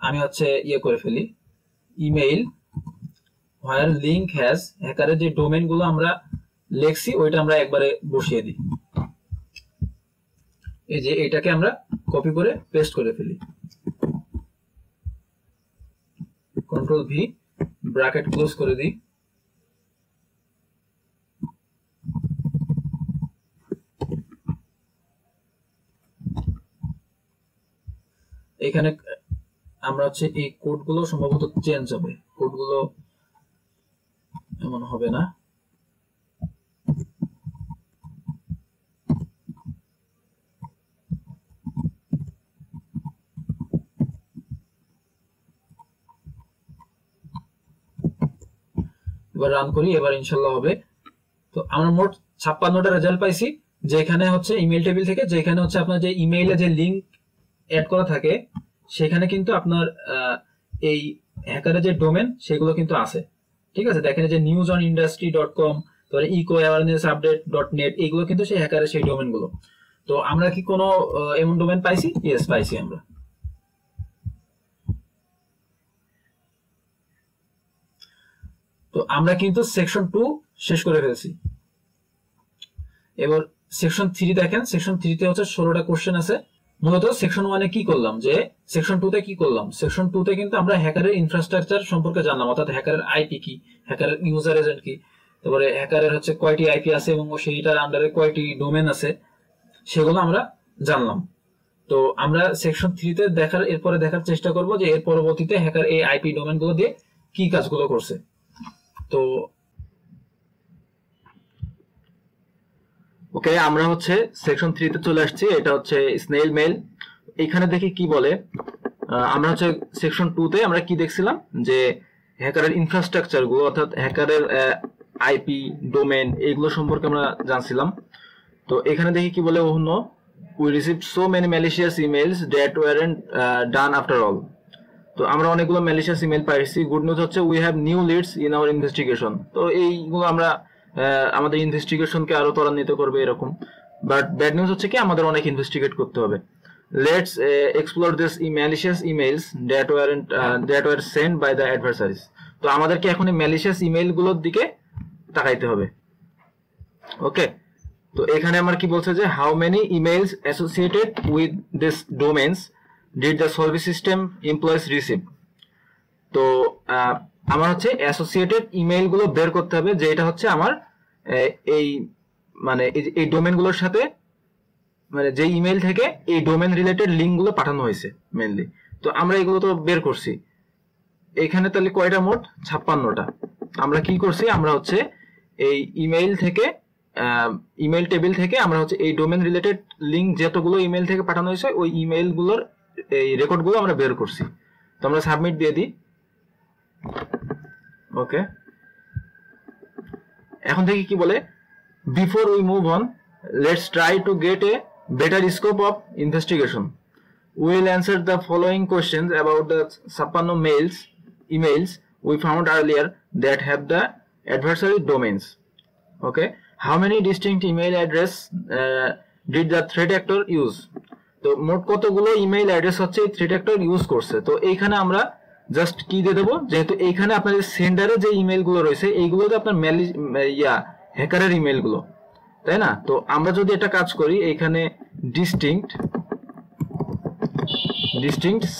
আমি হচ্ছে ইয়ে করে ফেলি, ইমেইল হোয়ার লিংক হ্যাজ, হ্যাকারের যে ডোমেইন গুলো আমরা লিখছি ওইটা আমরা একবারে বসিয়ে দিই। এই যে এটাকে আমরা কপি করে পেস্ট করে ফেলি, কন্ট্রোল ভি, ব্র্যাকেট ক্লোজ করে দিই। এখানে আমরা হচ্ছে এই কোডগুলো সম্ভবত চেঞ্জ হবে, কোডগুলো এমন হবে না। এবার রান করি, এবার ইনশাল্লাহ হবে। তো আমরা মোট 56টা রেজাল্ট পাইছি, যেখানে হচ্ছে ইমেল টেবিল থেকে, যেখানে হচ্ছে আপনার যে ইমেইলে যে লিংক অ্যাড করা থাকে সেখানে কিন্তু আপনার এই হ্যাকারের যে ডোমেন সেগুলো কিন্তু আছে। ঠিক আছে, দেখেন যে newsonindustry.com, তারপরে ecoawarenessupdate.net, এগুলো কিন্তু সেই হ্যাকারের সেই ডোমেন গুলো। তো আমরা কি কোনো এমন ডোমেন পাইছি? ইয়েস, পাইছি আমরা। তো আমরা কিন্তু সেকশন 2 শেষ করে ফেলছি। এবার সেকশন 3 দেখেন, সেকশন 3 তে হচ্ছে 16টা কোশ্চেন আছে। মূলত সেকশন 1 এ কি করলাম, যে সেকশন 2 তে কি করলাম, সেকশন 2 তে কিন্তু আমরা হ্যাকারের ইনফ্রাস্ট্রাকচার সম্পর্কে জানলাম, অর্থাৎ হ্যাকারের আইপি কি, হ্যাকারের ইউজার এজেন্ট কি, তারপরে হ্যাকারের হচ্ছে কয়টি আইপি আছে এবং সেইটার আন্ডারে কয়টি ডোমেন আছে সেগুলো আমরা জানলাম। তো আমরা সেকশন 3 তে এরপরে দেখার চেষ্টা করব যে এর পরবর্তীতে হ্যাকার এই আইপি ডোমেন গুলো দিয়ে কি কাজগুলো করছে। তো ওকে, আমরা হচ্ছে সেকশন 3 তে চলে আসছি, এটা হচ্ছে স্নেইল মেইল। এখানে দেখি কি বলে। আমরা হচ্ছে সেকশন 2 তে আমরা কি দেখছিলাম, যে হ্যাকারের ইনফ্রাস্ট্রাকচার গুলো, অর্থাৎ হ্যাকারের আইপি ডোমেন এইগুলো সম্পর্কে আমরা জানছিলাম। তো এখানে দেখি কি বলে, অন্য we received so many malicious emails that weren't done after all. তো আমরা অনেকগুলো ম্যালিশিয়াস ইমেইল পাইছি। গুড নিউজ হচ্ছে we have new leads in our investigation. তো এইগুলো আমরা আমাদের ইনভেস্টিগেশনকে আরো ত্বরান্বিত করবে এরকম। বাট ব্যাড নিউজ হচ্ছে কি আমাদের অনেক ইনভেস্টিগেট করতে হবে। Let's explore this malicious emails that were send by the adversaries. তো আমাদেরকে এখন এই ম্যালিশিয়াস ইমেইল গুলোর দিকে তাকাইতে হবে। ওকে, তো এখানে আমার কি বলছে যে how many emails associated with this domains did the service system employees receive. তো আমার হচ্ছে অ্যাসোসিয়েটেড ইমেইল গুলো বের করতে হবে, যে এটা হচ্ছে আমার এই মানে এই ডোমেন গুলোর সাথে, মানে যে ইমেইল থেকে এই ডোমেন রিলেটেড লিঙ্ক গুলো পাঠানো হয়েছে মেইনলি। তো আমরা এগুলো তো বের করছি। এখানে তাহলে কয়টা, মোট 56টা। আমরা কি করছি, আমরা হচ্ছে এই ইমেইল থেকে, ইমেইল টেবিল থেকে আমরা হচ্ছে এই ডোমেন রিলেটেড লিঙ্ক যতগুলো ইমেইল থেকে পাঠানো হয়েছে ওই ইমেইল গুলোর এই রেকর্ড গুলো আমরা বের করছি। তো আমরা সাবমিট দিয়ে দিই। ওকে, এখন থেকে কি বলে, before we move on let's try to get a better scope of investigation. We will answer the following questions about the 56 emails we found earlier that have the adversary domains. Okay, how many distinct email address did the threat actor use? তো মোট কতগুলো ইমেইল অ্যাড্রেস হচ্ছে এই থ্রেট অ্যাক্টর ইউজ করছে। তো এইখানে আমরা জাস্ট কি দিয়ে দেবো, যেহেতু এইখানে আপনাদের সেন্ডারে যে ইমেইলগুলো রয়েছে এইগুলো তো আপনার হ্যাকারের ইমেইলগুলো, তাই না? তো আমরা যদি একটা কাজ করি, এইখানে ডিস্টিংক্ট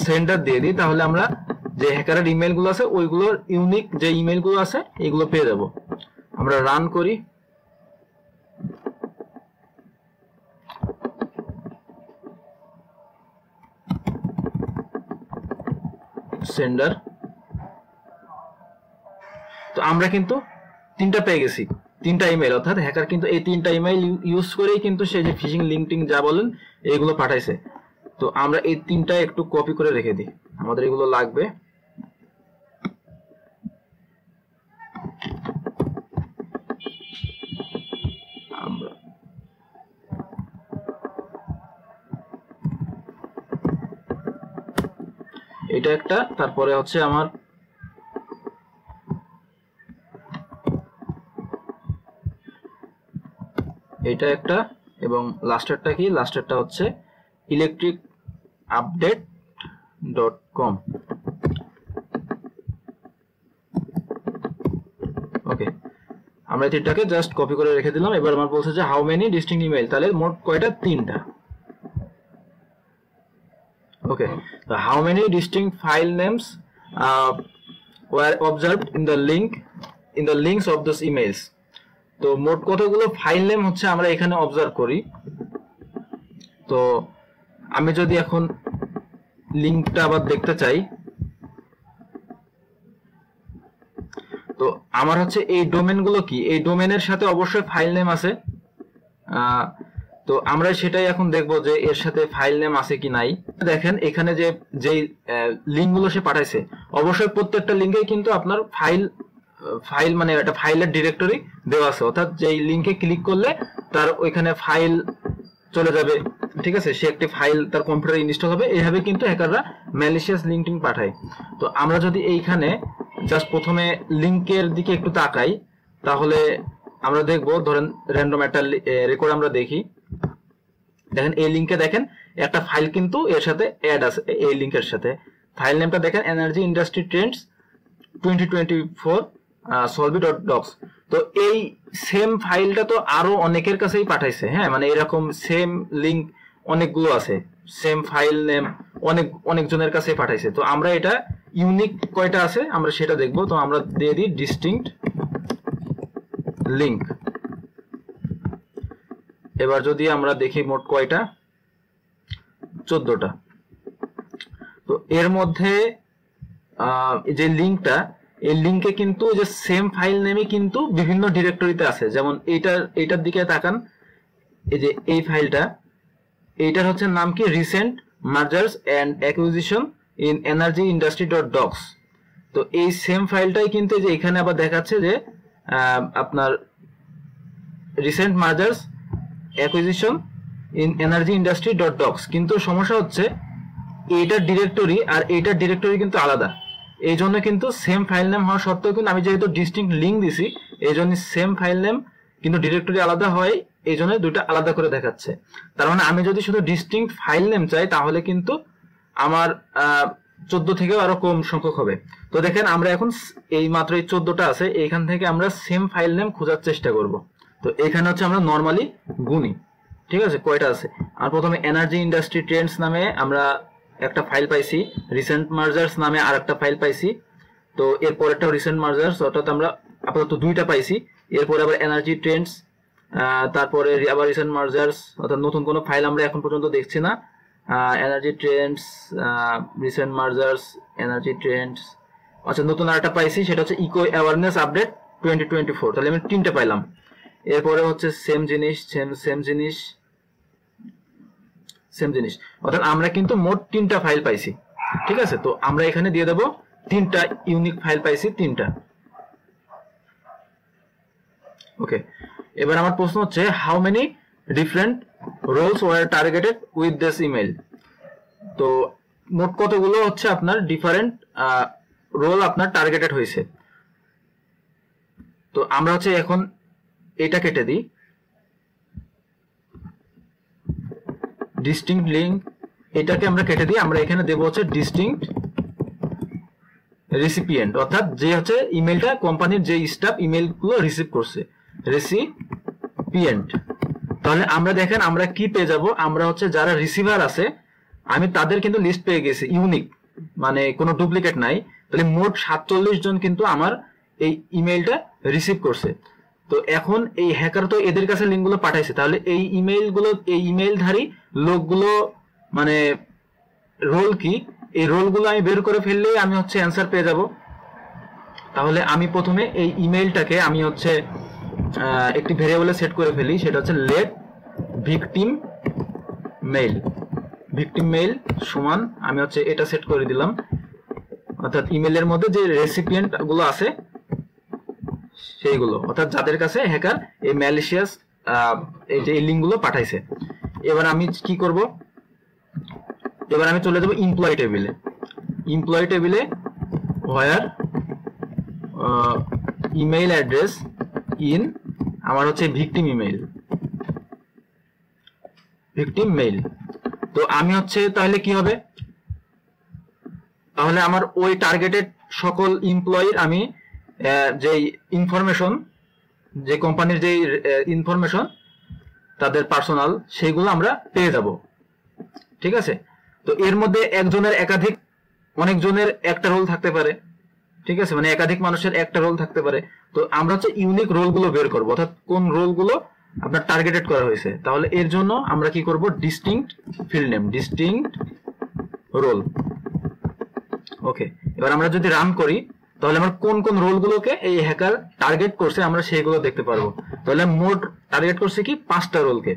সেন্ডার দিয়ে দিই, তাহলে আমরা যে হ্যাকারের ইমেইলগুলো আছে ওইগুলোর ইউনিক যে ইমেইলগুলো আছে এগুলো পেয়ে যাব। আমরা রান করি, সেন্ডার। তো আমরা কিন্তু 3টা পেয়ে গেছি, 3টা ইমেইল, অর্থাৎ হ্যাকার কিন্তু এই 3টা ইমেইল ইউজ করেই কিন্তু সে যে ফিশিং লিঙ্কিং যা বলেন এইগুলো পাঠাইছে। তো আমরা এই 3টা একটু কপি করে রেখে দিই, আমাদের এগুলো লাগবে। আমরা এটা একটা, তারপরে হচ্ছে আমার এটা একটা, এবং লাস্টেরটা কি, লাস্টেরটা হচ্ছে electricupdate.com। ওকে, আমরা এই 3টাকে জাস্ট কপি করে রেখে দিলাম। এবার আমার বলছে যে হাউ মেনি ডিস্টিংক্ট ইমেইল, তাহলে মোট কয়টা, 3টা। ওকে, so how many distinct file names were observed in the links of those emails? তো মোট কতগুলো ফাইল নেম হচ্ছে আমরা এখানে অবজার্ভ করি। তো আমি যদি এখন লিংকটা আবার দেখতে চাই, তো আমার হচ্ছে এই ডোমেনগুলো কি, এই ডোমেনের সাথে অবশ্যই ফাইল নেম আছে। তো আমরা সেটাই এখন দেখবো যে এর সাথে ফাইল নেম আছে কি নাই। দেখেন এখানে যে যেই লিঙ্কগুলো সে পাঠাইছে, অবশ্যই প্রত্যেকটা লিঙ্কে কিন্তু আপনার ফাইল মানে একটা ফাইলের ডিরেক্টরি দেওয়া আছে, অর্থাৎ যেই লিঙ্কে ক্লিক করলে তার ওইখানে ফাইল চলে যাবে, ঠিক আছে, সে একটি ফাইল তার কম্পিউটারে ইনস্টল হবে। এইভাবে কিন্তু হ্যাকাররা ম্যালিশিয়াস লিঙ্কিং পাঠায়। তো আমরা যদি এইখানে জাস্ট প্রথমে লিঙ্কের দিকে একটু তাকাই, তাহলে আমরা দেখবো, ধরেন র্যান্ডম একটা রেকর্ড আমরা দেখি, দেখেন এই লিঙ্কে দেখেন একটা ফাইল কিন্তু এর সাথে অ্যাড আছে, এই লিঙ্কের সাথে ফাইল নেমটা দেখেন এনার্জি ইন্ডাস্ট্রি ট্রেন্ডস 2024 solvi.docs। তো এই সেম ফাইলটা তো আরো অনেকের কাছেই পাঠাইছে, হ্যাঁ, মানে এরকম সেম লিঙ্ক অনেকগুলো আছে, সেম ফাইল নেম অনেকজনের কাছে পাঠাইছে। তো আমরা এটা ইউনিক কয়টা আছে আমরা সেটা দেখবো। তো আমরা দিয়ে দিই ডিস্টিংক্ট লিঙ্ক। এবার যদি আমরা দেখি মোট কয়টা, 14টা। তো এর মধ্যে যে লিঙ্কটা, এই লিঙ্কে কিন্তু যে সেম ফাইল নেমে কিন্তু বিভিন্ন ডিরেক্টরিতে আছে। যেমন এইটার দিকে তাকান, এই যে এই ফাইলটা, এইটার হচ্ছে নাম কি, recent mergers and acquisition in energy industry docs. তো এই সেম ফাইলটাই কিন্তু যে এখানে আবার দেখাচ্ছে যে আপনার রিসেন্ট মার্জার্স অ্যাকুইজিশন ইন এনার্জি ইন্ডাস্ট্রি.docs। কিন্তু সমস্যা হচ্ছে এইটার ডিরেক্টরি আর এইটার ডিরেক্টরি কিন্তু আলাদা। এই জন্য কিন্তু সেম ফাইল নেম হওয়া সত্ত্বেও কিন্তু আমি যেহেতু ডিস্টিংক্ট লিঙ্ক দিছি, এই জন্য সেম ফাইল নেম কিন্তু ডিরেক্টরি আলাদা হয়, এই জন্য দুইটা আলাদা করে দেখাচ্ছে। তার মানে আমি যদি শুধু ডিস্টিংক্ট ফাইল নেম চাই তাহলে কিন্তু আমার 14 থেকেও আরো কম সংখ্যক হবে। তো দেখেন আমরা এখন এই মাত্র এই 14টা আছে, এইখান থেকে আমরা সেম ফাইল নেম খোঁজার চেষ্টা করব। তো এখানে হচ্ছে আমরা নর্মালি গুনি, ঠিক আছে, কয়টা আছে। আর প্রথমে এনার্জি ইন্ডাস্ট্রি ট্রেন্ডস নামে আমরা একটা ফাইল পাইছি, রিসেন্ট মার্জার্স নামে আর একটা ফাইল পাইছি। তো এরপরেরটাও রিসেন্ট মার্জার্স, অর্থাৎ আমরা আপাতত 2টা পাইছি। এরপরে আবার এনার্জি ট্রেন্ডস, তারপরে আবার রিসেন্ট মার্জার্স, অর্থাৎ নতুন কোনো ফাইল আমরা এখন পর্যন্ত দেখছি না। Energy trends, recent mergers, energy trends, আচ্ছা নতুন আরেকটা পাইছি, সেটা হচ্ছে ইকো অ্যাওয়ারনেস আপডেট 2024। তাহলে আমি 3টে পাইলাম। এরপরে হচ্ছে সেম জিনিস, অর্থাৎ আমরা কিন্তু মোট 3টা ফাইল পাইছি, ঠিক আছে। তো আমরা এখানে দিয়ে দেব 3টা ইউনিক ফাইল পাইছি, 3টা। ওকে, এবার আমার প্রশ্ন হচ্ছে how many different roles were targeted with this email. তো মোট কতগুলো হচ্ছে আপনার ডিফারেন্ট রোল আপনার টার্গেটেড হয়েছে। তো আমরা হচ্ছে এখন এটা কেটে দিই, ডিস্টিংক্ট লিঙ্ক এটাকে আমরা কেটে দিই, আমরা এখানে দেবো হচ্ছে ডিস্টিংক্ট রেসিপিয়েন্ট, অর্থাৎ যে হচ্ছে ইমেলটা কোম্পানির যে স্টাফ ইমেলগুলো রিসিভ করছে, রেসিপিয়েন্ট। তাহলে আমরা দেখেন আমরা কি পেয়ে যাব, আমরা হচ্ছে যারা রিসিভার আছে আমি তাদের কিন্তু লিস্ট পেয়ে গেছি, ইউনিক, মানে কোনো ডুপ্লিকেট নাই। তাহলে মোট 47 জন কিন্তু আমার এই ইমেলটা রিসিভ করছে। তো এখন এই হ্যাকার তো এদের কাছে লিঙ্কগুলো পাঠাইছে, তাহলে এই ইমেলগুলো, এই ইমেলধারী লোকগুলো মানে রোল কি, এই রোলগুলো আমি বের করে ফেললেই আমি হচ্ছে অ্যান্সার পেয়ে যাব। তাহলে আমি প্রথমে এই ইমেলটাকে আমি হচ্ছে একটি ভেরিয়েবলে সেট করে ফেলি, সেটা হচ্ছে let victim mail. Victim mail সমান আমি হচ্ছে এটা সেট করে দিলাম, অর্থাৎ ইমেলের মধ্যে যে রেসিপিয়েন্ট গুলো আছে সেইগুলো, অর্থাৎ যাদের কাছে হ্যাকার এই ম্যালিশিয়াস এই যে লিঙ্কগুলো পাঠাইছে। এবার আমি কি করব, এবার আমি চলে যাব এমপ্লয়ি টেবিলে। এমপ্লয়ি টেবিলে হোয়ার ইমেইল অ্যাড্রেস ইন আমার হচ্ছে ভিকটিম ইমেইল, ভিকটিম মেইল। তো আমি হচ্ছে তাহলে কি হবে, তাহলে আমার ওই টার্গেটেড সকল এমপ্লয়ির আমি যে ইনফরমেশন, যে কোম্পানির যে ইনফরমেশন তাদের পার্সোনাল, সেইগুলো আমরা পেয়ে যাব। ঠিক আছে, তো এর মধ্যে একজনের একাধিক, অনেকজনের একটা রোল থাকতে পারে। ঠিক আছে, মানে একাধিক মানুষের একটা রোল থাকতে পারে। তো আমরা হচ্ছে ইউনিক রোলগুলো বের করব, অর্থাৎ কোন রোলগুলো আপনার টার্গেটেড করা হয়েছে। তাহলে এর জন্য আমরা কি করব, distinct field name, distinct role. Okay, এবার আমরা যদি রান করি তাহলে আমরা কোন কোন রোলগুলোকে এই হ্যাকার টার্গেট করছে আমরা সেইগুলো দেখতে পারবো। তাহলে মোট টার্গেট করছে কি 5টা রোলকে।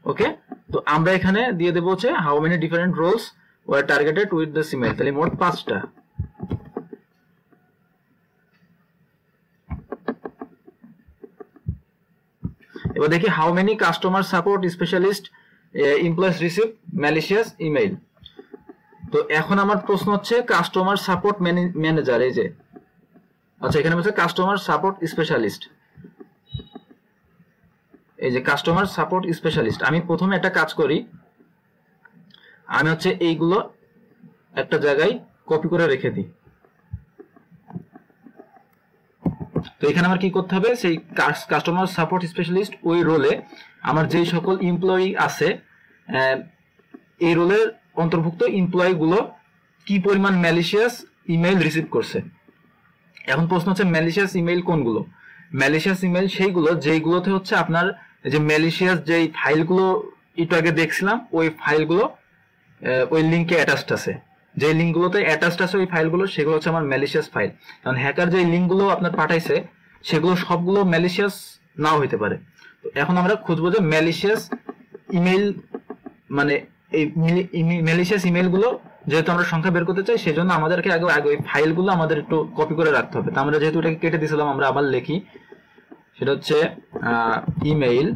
ওকে, তো আমরা এখানে দিয়ে দেবো হচ্ছে how many different roles were targeted with this email, তাহলে মোট 5টা। এবার দেখি how many customer support specialist employees receive malicious email. তো এখন আমার প্রশ্ন হচ্ছে কাস্টমার সাপোর্ট ম্যানেজার, এই যে আচ্ছা এখানে বলছে কাস্টমার সাপোর্ট স্পেশালিস্ট, এই যে কাস্টমার সাপোর্ট স্পেশালিস্ট। আমি প্রথমে একটা কাজ করি, আমি হচ্ছে এইগুলো একটা জায়গায় কপি করে রেখে দিই। তো এখানে আমার কি করতে হবে, সেই কাস্টমার সাপোর্ট স্পেশালিস্ট ওই রোলে আমার যেই সকল এমপ্লয়ি আছে এই রোলের অন্তর্ভুক্ত এমপ্লয়ি গুলো কি পরিমাণ ম্যালিশিয়াস ইমেইল রিসিভ করছে। এখন প্রশ্ন হচ্ছে ম্যালিশিয়াস ইমেইল কোনগুলো, ম্যালিশিয়াস ইমেইল সেইগুলো যেইগুলোতে হচ্ছে আপনার যে ম্যালিশিয়াস যেই ফাইলগুলো একটু আগে দেখছিলাম ওই ফাইলগুলো ওই লিঙ্কে অ্যাটাচড আছে, যে লিঙ্কগুলোতে অ্যাটাচড আছে ওই ফাইলগুলো, সেগুলো হচ্ছে আমার ম্যালিশিয়াস ফাইল। কারণ হ্যাকার যে লিঙ্কগুলো আপনার পাঠাইছে সেগুলো সবগুলো ম্যালিশিয়াস নাও হইতে পারে। তো এখন আমরা খুঁজবো যে ম্যালিশিয়াস ইমেইল, মানে এই ম্যালিশিয়াস ইমেইলগুলো যেহেতু আমরা সংখ্যা বের করতে চাই সেজন্য আমাদেরকে আগে ওই ফাইলগুলো আমাদের একটু কপি করে রাখতে হবে। তো আমরা যেহেতু এটাকে কেটে দিয়েছিলাম, আমরা আবার লিখি, সেটা হচ্ছে email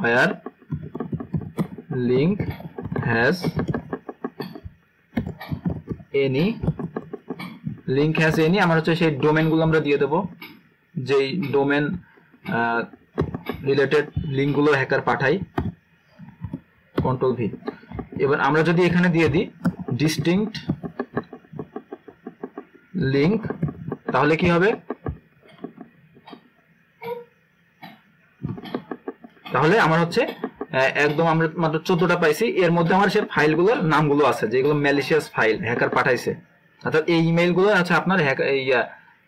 where link has any, link has any আমার হচ্ছে সেই ডোমেনগুলো আমরা দিয়ে দেবো, যেই ডোমেন রিলেটেড লিঙ্কগুলো হ্যাকার পাঠাই, কন্ট্রোল ভি। এবার আমরা যদি এখানে দিয়ে দিই ডিস্টিংক্ট লিঙ্ক, তাহলে কি হবে, তাহলে আমার হচ্ছে একদম আমরা মাত্র 14টা পাইছি, এর মধ্যে আমার সে ফাইলগুলোর নামগুলো আছে যেগুলো ম্যালিশিয়াস ফাইল হ্যাকার পাঠাইছে। অর্থাৎ এই ইমেইলগুলো আছে আপনার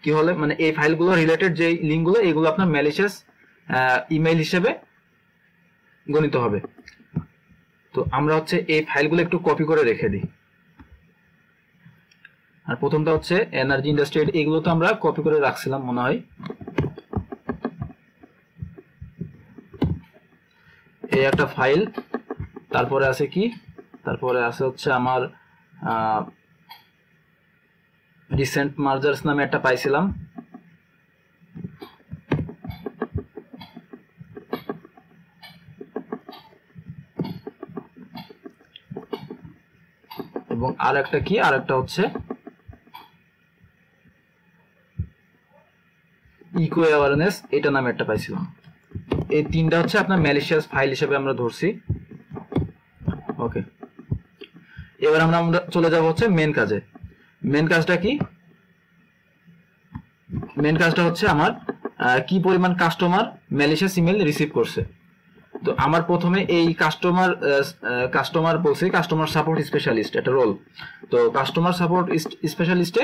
কি হলে মানে এই ফাইলগুলো রিলেটেড যে লিঙ্কগুলো এগুলো আপনার ম্যালিশিয়াস ইমেইল হিসেবে গণিত হবে। তো আমরা হচ্ছে এই ফাইলগুলো একটু কপি করে রেখে দিই। আর প্রথমটা হচ্ছে এনার্জি ইন্ডাস্ট্রি, এগুলো তো আমরা কপি করে রাখছিলাম মনে হয়। এই একটা ফাইল, তারপরে আছে কি, তারপরে আছে হচ্ছে আমার রিসেন্ট মার্জার্স নামে একটা পাইছিলাম, এবং আর একটা কি, আর একটা হচ্ছে ইকো অ্যাওয়ারনেস, এটা নামে একটা পাইছিলাম। এই তিনটা হচ্ছে আপনার ম্যালিশিয়াস ফাইল হিসেবে আমরা ধরছি। ওকে, এবার আমরা চলে যাব হচ্ছে মেন কাজে। মেন কাজটা কি? মেন কাজটা হচ্ছে আমার কি পরিমাণ কাস্টমার ম্যালিশিয়াস ইমেল রিসিভ করছে। তো আমার প্রথমে এই কাস্টমার বলছি কাস্টমার সাপোর্ট স্পেশালিস্ট একটা রোল। তো কাস্টমার সাপোর্ট স্পেশালিস্টে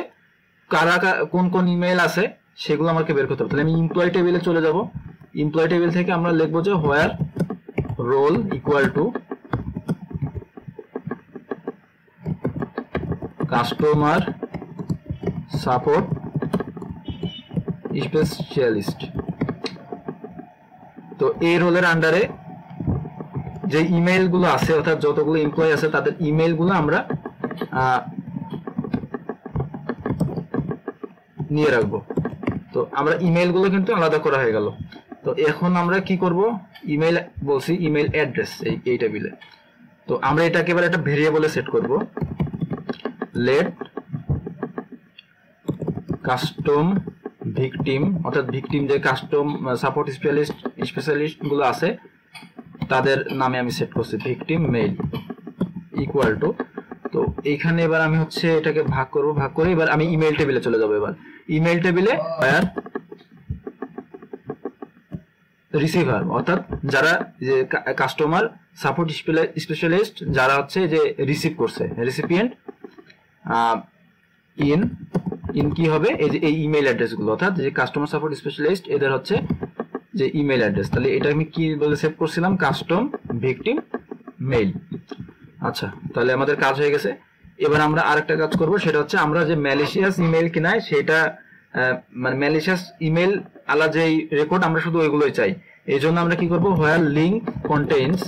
কারা কোন কোন ইমেল আছে সেগুলো আমাকে বের করতে হবে। তাহলে আমি এমপ্লয়ি টেবিলে চলে যাব। এমপ্লয়ি টেবিল থেকে আমরা লিখবো যে where role equal to customer support specialist. তো এই রোলের আন্ডারে যে ইমেল গুলো আছে, অর্থাৎ যতগুলো এমপ্লয়ি আছে তাদের ইমেল গুলো আমরা নিয়ে রাখবো। তো আমরা ইমেল গুলো কিন্তু আলাদা করা হয়ে গেল। তো এখন আমরা কি করব, ইমেল বলছি ইমেল অ্যাড্রেস এই টেবিলে। তো আমরা এটাকে এবার একটা ভেরিয়েবলে সেট করব, লেট কাস্টম ভিকটিম, অর্থাৎ ভিকটিম যে কাস্টম সাপোর্ট স্পেশালিস্ট গুলো আছে তাদের নামে আমি সেট করছি ভিকটিম মেইল ইকুয়াল টু। তো এইখানে এবার আমি হচ্ছে এটাকে ভাগ করে এবার আমি ইমেল টেবিলে চলে যাব। এবার ইমেল টেবিলে রিসিভার, অর্থাৎ যারা যে কাস্টমার সাপোর্ট স্পেশালিস্ট যারা হচ্ছে যে রিসিভ করছে, রেসিপিয়েন্ট ইন কি হবে, এই যে এই ইমেল অ্যাড্রেসগুলো, অর্থাৎ যে কাস্টমার সাপোর্ট স্পেশালিস্ট এদের হচ্ছে যে ইমেল অ্যাড্রেস। তাহলে এটা আমি কি বলে সেভ করছিলাম, কাস্টম ভিকটিম মেইল। আচ্ছা, তাহলে আমাদের কাজ হয়ে গেছে। এবার আমরা আরেকটা কাজ করব, সেটা হচ্ছে আমরা যে ম্যালিশিয়াস ইমেল কিনাই সেটা মানে ম্যালিশিয়াস ইমেল আলা যে রেকর্ড আমরা শুধু ওইগুলোই চাই। এই জন্য আমরা কি করব, হোয়ার লিঙ্ক কন্টেইনস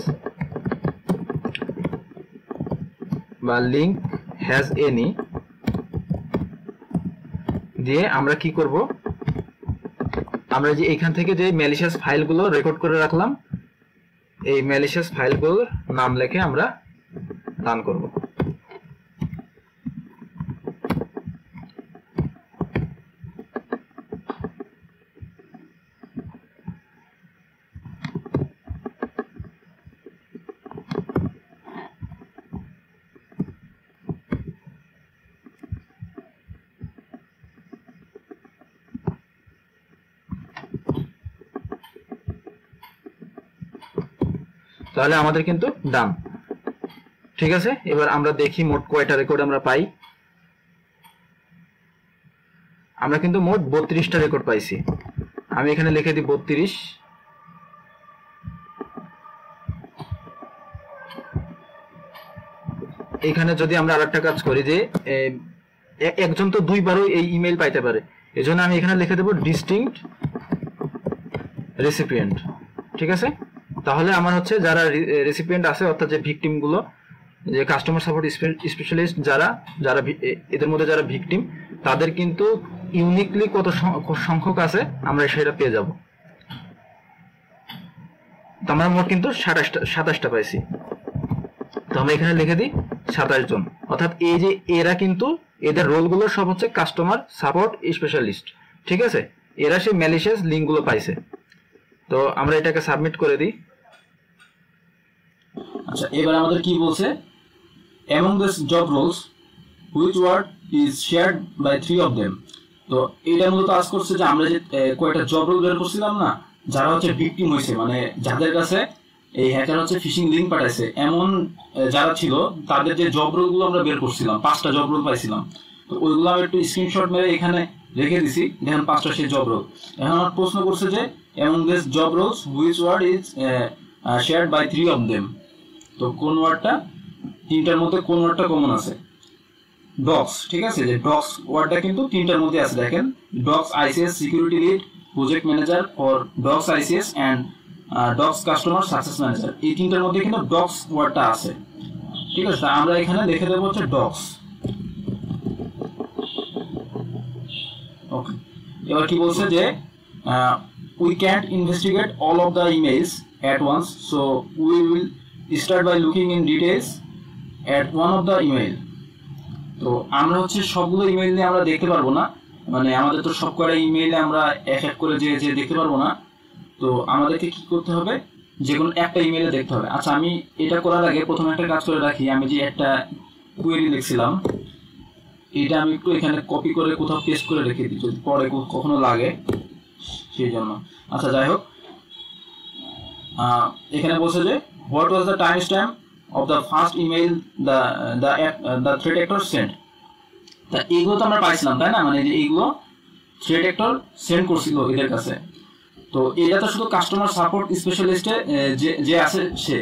বা লিঙ্ক হ্যাজ এনি দিয়ে আমরা কি করব, আমরা যে এখান থেকে যে ম্যালিশিয়াস ফাইলগুলো রেকর্ড করে রাখলাম এই ম্যালিশিয়াস ফাইলগুলোর নাম লিখে আমরা রান করব। তাহলে আমাদের কিন্তু ডান। ঠিক আছে, এবার আমরা দেখি মোট কয়টা রেকর্ড আমরা পাই। আমরা কিন্তু মোট 32টা রেকর্ড পাইছি। আমি এখানে লিখে দিই 32। এখানে যদি আমরা আরেকটা কাজ করি যে একজন তো দুইবারও এই ইমেল পাইতে পারে, এজন্য আমি এখানে লিখে দেব ডিস্টিংক্ট রেসিপিয়েন্ট। ঠিক আছে, তাহলে আমার হচ্ছে যারা রেসিপিয়েন্ট আছে, অর্থাৎ যে ভিকটিম গুলো, যে কাস্টমার সাপোর্ট স্পেশালিস্ট যারা এদের মধ্যে যারা ভিকটিম তাদের কিন্তু ইউনিকলি কত সংখ্যক আছে আমরা সেটা পেয়ে যাব। তো আমরা মোট কিন্তু 27টা পাইছি। তো আমরা এখানে লিখে দিই 27 জন, অর্থাৎ এই যে এরা কিন্তু এদের রোলগুলো সব হচ্ছে কাস্টমার সাপোর্ট স্পেশালিস্ট। ঠিক আছে, এরা সেই ম্যালিশিয়াস লিঙ্কগুলো পাইছে। তো আমরা এটাকে সাবমিট করে দিই। আচ্ছা, এবার আমাদের কি বলছে, among the job roles which word is shared by 3 of them। তো এটা মূলত আজ করছে যে আমরা যে কয়টা জব রোল বের করছিলাম না, যারা হচ্ছে ভিকটিম হয়েছে, মানে যাদের কাছে এই হ্যাকার হচ্ছে ফিশিং লিংক পাঠাইছে এমন যারা ছিল, তাদের যে জব রোল গুলো আমরা বের করছিলাম, 5টা জব রোল পাইছিলাম। তো ওইগুলো আমি একটু স্ক্রিনশট মেরে এখানে রেখে দিছি, দেখেন 5টা সেই জব রোল। এখন আমার প্রশ্ন করছে যে among these job roles which word is shared by 3 of them। তো কোন ওয়ার্ডটা, তিনটার মধ্যে কোন ওয়ার্ডটা কমন আছে, ডক্স। ঠিক আছে, যে ডক্স ওয়ার্ডটা কিন্তু তিনটার মধ্যে আছে। দেখেন, docs ICS security lead project manager or docs ICS and docs customer success manager, এই তিনটার মধ্যে কিন্তু ডক্স ওয়ার্ডটা আছে। ঠিক আছে, আমরা এখানে লিখে দেব হচ্ছে ডক্স। ওকে, এবার কি বলছে যে we can't investigate all of the emails at once, so we will start by looking in details at one of the email। তো আমরা হচ্ছে সবগুলো ইমেইল নিয়ে আমরা দেখতে পারবো না, মানে আমাদের তো সব কটা ইমেইলে আমরা এক এক করে যে যে দেখতে পারবো না। তো আমাদেরকে কি করতে হবে, যে কোনো একটা ইমেইলে দেখতে হবে। আচ্ছা, আমি এটা করার আগে প্রথমে একটা কাজ করে রাখি। আমি যে একটা কোয়েরি লিখছিলাম, এটা আমি একটু এখানে কপি করে কোথাও পেস্ট করে রেখে দিই, যদি পরে কখনো লাগে সেই জন্য। আচ্ছা, যাই হোক, এখানে বলছে যে what was the time stamp of the first email the thread actor send. তা এইগুলো তো আমরা পাইছিলাম, তাই না? মানে যে এইগুলো থ্রেড অ্যাক্টর সেন্ড করছিল এদের কাছে। তো এটা তো শুধু কাস্টমার সাপোর্ট স্পেশালিস্টে যে আছে সে।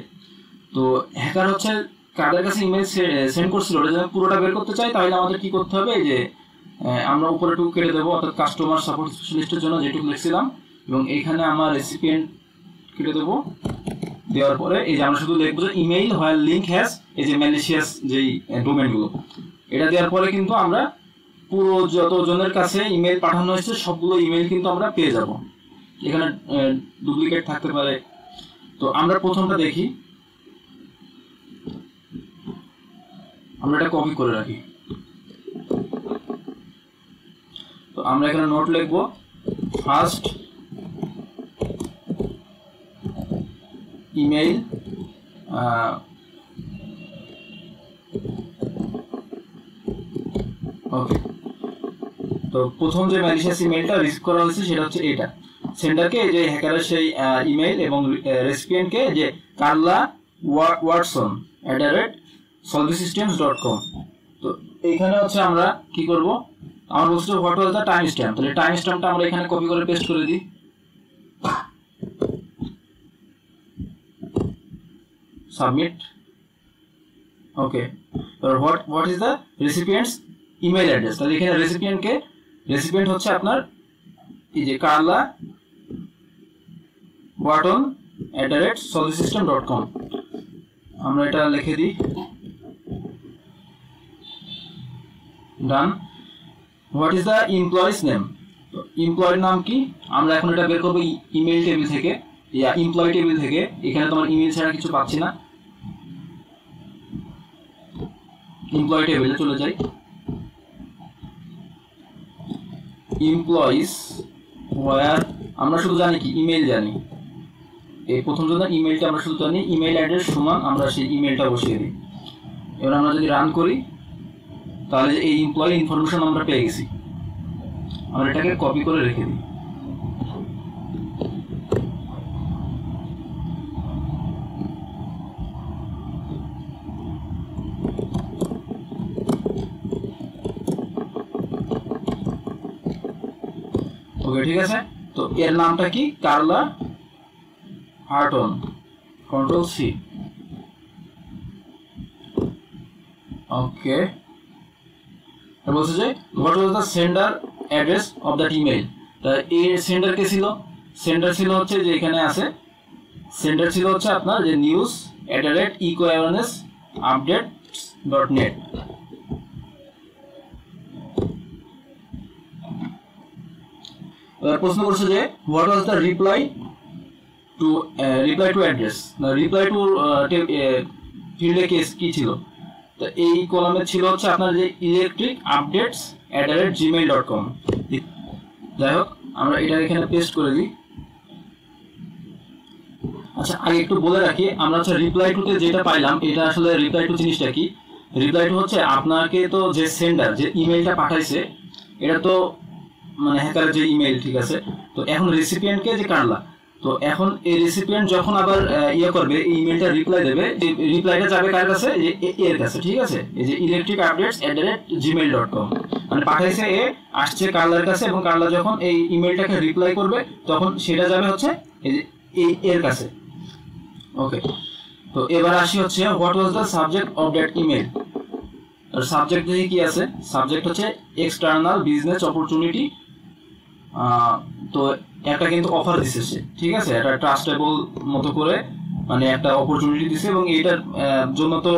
তো হ্যাকার হচ্ছে কাদের কাছে ইমেল সেন্ড করছিল, ওটা যদি পুরোটা বের করতে চাই তাহলে আমাদের কি করতে হবে, যে আমরা উপরে টুকু কেটে দেবো, অর্থাৎ কাস্টমার সাপোর্ট স্পেশালিস্টের জন্য যেটুকু লিখছিলাম, এবং এইখানে আমার রেসিপিয়েন্ট কেটে দেবো। দেওয়ার পরে এই যে আমরা শুধু লিখবো যে ইমেইল হোয়ার লিঙ্ক হ্যাজ, এই যে ম্যালিশিয়াস যেই ডোমেনগুলো, এটা দেওয়ার পরে কিন্তু আমরা পুরো যতজনের কাছে ইমেল পাঠানো হয়েছে সবগুলো ইমেল কিন্তু আমরা পেয়ে যাব। এখানে ডুপ্লিকেট থাকতে পারে। তো আমরা প্রথমটা দেখি, আমরা এটা কপি করে রাখি। তো আমরা এখানে নোট লিখবো, ফার্স্ট ইমেইল ওকে। তো প্রথম যে ম্যালিশিয়াস ইমেইলটা রিসিভ করা হয়েছে সেটা হচ্ছে এটা, সেন্ডারকে যে হ্যাকারের সেই ইমেইল, এবং রেসিপিয়েন্টকে যে কার্লা ওয়াটসন @solvysystems.com। তো এইখানে হচ্ছে আমরা কি করব, আমরা বলছি what was the timestamp, তাহলে টাইম স্ট্যাম্পটা আমরা এখানে কপি করে পেস্ট করে দিই। Submit. Okay, what is the recipients email address, তাহলে এখানে রেসিপিয়েন্ট হচ্ছে আপনার এই যে কার্লা ওয়াটন @solvysystem.com। আমরা এটা লিখে দিই, done. What is the employees name, এমপ্লয়ের নাম কি, আমরা এখন এটা বের করবো ইমেইল টেবিল থেকে, এমপ্লয়ি টেবিল থেকে। এখানে তোমার ইমেইল ছাড়া কিছু পাচ্ছি না, এমপ্লয়ি টেবিলে চলে যাই। এমপ্লয়িজ ওয়্যার, আমরা শুধু জানি কি ইমেইল জানি, এই প্রথম জন্য ইমেইলটা আমরা শুধু জানি, ইমেইল অ্যাড্রেস সমান আমরা সেই ইমেইলটা বসিয়ে দিই। এবার আমরা যদি রান করি তাহলে এই এমপ্লয়ি ইনফরমেশন আমরা পেয়ে গেছি। আমরা এটাকে কপি করে রেখে দিই। ওকে, ঠিক আছে। তো এর নামটা কি, কার্লা হার্টন, কন্ট্রোল সি। ওকে, বলছে যে what was the sender address of that email. তা এই সেন্ডার কে ছিল, সেন্ডার ছিল হচ্ছে যে এখানে আছে, সেন্ডার ছিল হচ্ছে আপনার যে news@ecoawarenessupdates.net। প্রশ্ন করছে যে what was the reply to address, reply to ফিল্ডে কি ছিল। তো এই কলামে ছিল হচ্ছে আপনার যে electricupdates@gmail.com। যাই হোক, আমরা এটা এখানে পেস্ট করে দিই। আচ্ছা, আগে একটু বলে রাখি, আমরা হচ্ছে রিপ্লাই টুতে যেটা পাইলাম, এটা আসলে রিপ্লাই টু জিনিসটা কি, রিপ্লাই টু হচ্ছে আপনাকে তো যে সেন্ডার যে ইমেইলটা পাঠাইছে এটা তো মানে হ্যাকারের যে ইমেইল, ঠিক আছে। তো এখন রেসিপিয়েন্টকে যে কার্লা, তো এখন এই রেসিপিয়েন্ট যখন আবার করবে, এই ইমেইলটা রিপ্লাই দেবে, যে রিপ্লাইটা যাবে কার কাছে, এর কাছে, ঠিক আছে। এই যে electricupdates@gmail.com, মানে পাঠাইছে এ, আসছে কার্লার কাছে, এবং কার্লা যখন এই ইমেইলটাকে রিপ্লাই করবে তখন সেটা যাবে হচ্ছে এই যে এর কাছে। ওকে, তো এবার আসি হচ্ছে what was the subject of that email. আর সাবজেক্ট দেখি কি আছে, সাবজেক্ট হচ্ছে এক্সটার্নাল বিজনেস অপরচুনিটি। তো একটা কিন্তু অফার দিছে সে, ঠিক আছে, একটা ট্রাস্টেবল মতো করে মানে একটা অপরচুনিটি দিছে, এবং এইটার জন্য তো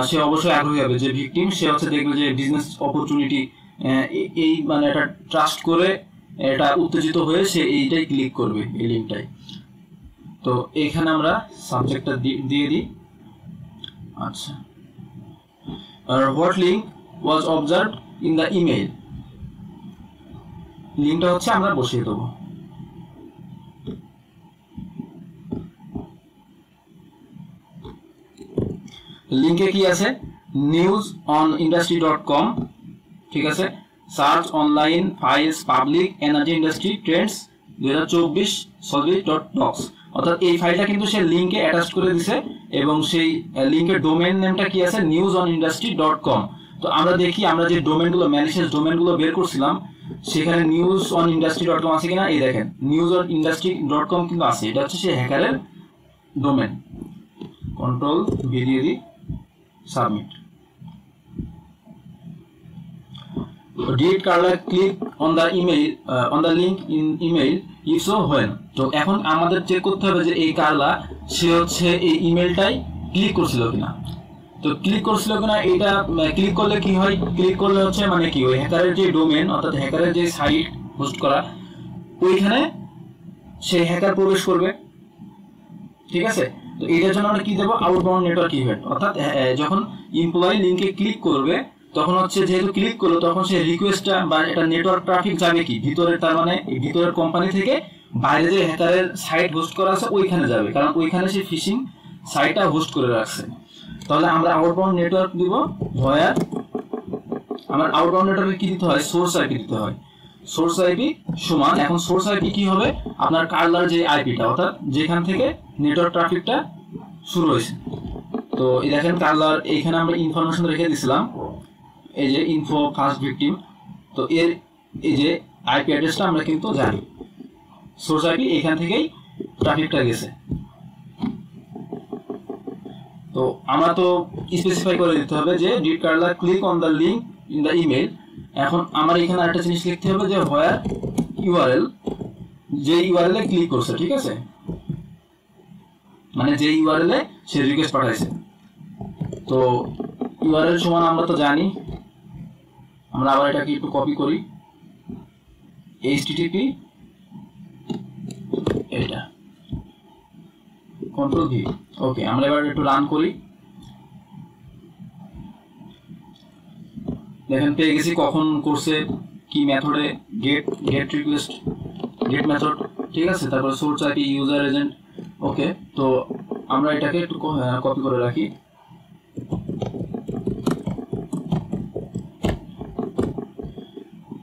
সে অবশ্যই আগ্রহী হবে, যে ভিকটিম সে হচ্ছে দেখবে যে বিজনেস অপরচুনিটি, এই মানে একটা ট্রাস্ট করে এটা উত্তেজিত হয়ে সে এইটাই ক্লিক করবে, এই লিঙ্কটাই। তো এইখানে আমরা সাবজেক্টটা দিয়ে দিই। আচ্ছা, আর what link was observed in the email. লিঙ্কটা হচ্ছে আমরা বসিয়ে দেবো। লিঙ্কে কি আছে, newsonindustry.com, ঠিক আছে, search online files public energy industry Trends 2024 solvit.docs, অর্থাৎ এই ফাইলটা কিন্তু সে লিঙ্কে অ্যাটাচ করে দিছে এবং সেই লিঙ্কের ডোমেইন নেমটা কি আছে, newsonindustry.com। তো আমরা দেখি আমরা যে ডোমেইনগুলো ম্যালিশিয়াস ডোমেইনগুলো বের করছিলাম সেখানে newsonindustry.com আছে কিনা। এই দেখেন newsonindustry.com কিন্তু আছে, এটা হচ্ছে সেই হ্যাকারের ডোমেইন। কন্ট্রোল ভি দিয়ে দিই, submit. Did Carla click on the email on the link in email? If so, when? তো এখন আমাদের চেক করতে হবে যে এই কারলা সে হচ্ছে এই ইমেলটাই ক্লিক করছিল কিনা। তো ক্লিক করছিল কিনা এটা ক্লিক করলে কি হয়, ক্লিক করলে হচ্ছে মানে কি ওই হ্যাকারের যে ডোমেন অর্থাৎ হ্যাকারের যে সাইট হোস্ট করা ওইখানে সেই হ্যাকার প্রবেশ করবে, ঠিক আছে। তো এটার জন্য আমরা কি দেবো, আউটবাউন্ড নেটওয়ার্ক ইভেন্ট, অর্থাৎ যখন এমপ্লয়ি লিঙ্কে ক্লিক করবে তখন হচ্ছে যেহেতু ক্লিক করলো তখন সেই রিকোয়েস্টটা বা এটা নেটওয়ার্ক ট্রাফিক যাবে কি ভিতরের, তার মানে ভিতরের কোম্পানি থেকে বাইরে যে হ্যাকারের সাইট হোস্ট করা আছে ওইখানে যাবে, কারণ ওইখানে সে ফিশিং সাইটটা হোস্ট করে রাখছে। তাহলে আমরা আউটবাউন্ড নেটওয়ার্ক দিব ভয়ার, আমার আউটবাউন্ড নেটওয়ার্কে কি দিতে হয়, সোর্স আইপি দিতে হয়। সোর্স আইপি সমান, এখন সোর্স আইপি কি হবে, আপনার কার্লার যে আইপিটা অর্থাৎ যেখান থেকে নেটওয়ার্ক ট্রাফিকটা শুরু হয়েছে। তো এই দেখেন কার্লার এইখানে আমরা ইনফরমেশন রেখে দিয়েছিলাম, এই যে ইনফো ফার্স্ট ভিকটিম। তো এর এই যে আইপি অ্যাড্রেসটা আমরা কিন্তু জানি, সোর্স আইপি এখান থেকেই ট্রাফিকটা গেছে। তো আমরা তো স্পেসিফাই করে দিতে হবে যে did কার্লা click on the link in the email. এখন আমার এখানে আরেকটা জিনিস লিখতে হবে যে হোয়ার ইউআরএল, যে ইউআরএল এ ক্লিক করছে, ঠিক আছে, মানে যে ইউআরএল এ সে রিকোয়েস্ট পাঠাইছে। তো ইউআরএল সমান আমরা তো জানি, আমরা আবার এটাকে একটু কপি করি, http এটা কন্ট্রোল ভি, ওকে। আমরা এবার একটু রান করি, দেখেন পেয়ে গেছি কখন করছে, কি মেথডে, গেট রিকোয়েস্ট, গেট মেথড, ঠিক আছে, তারপর সোর্স আইপি, ইউজার এজেন্ট, ওকে। তো আমরা এটাকে একটু কপি করে রাখি,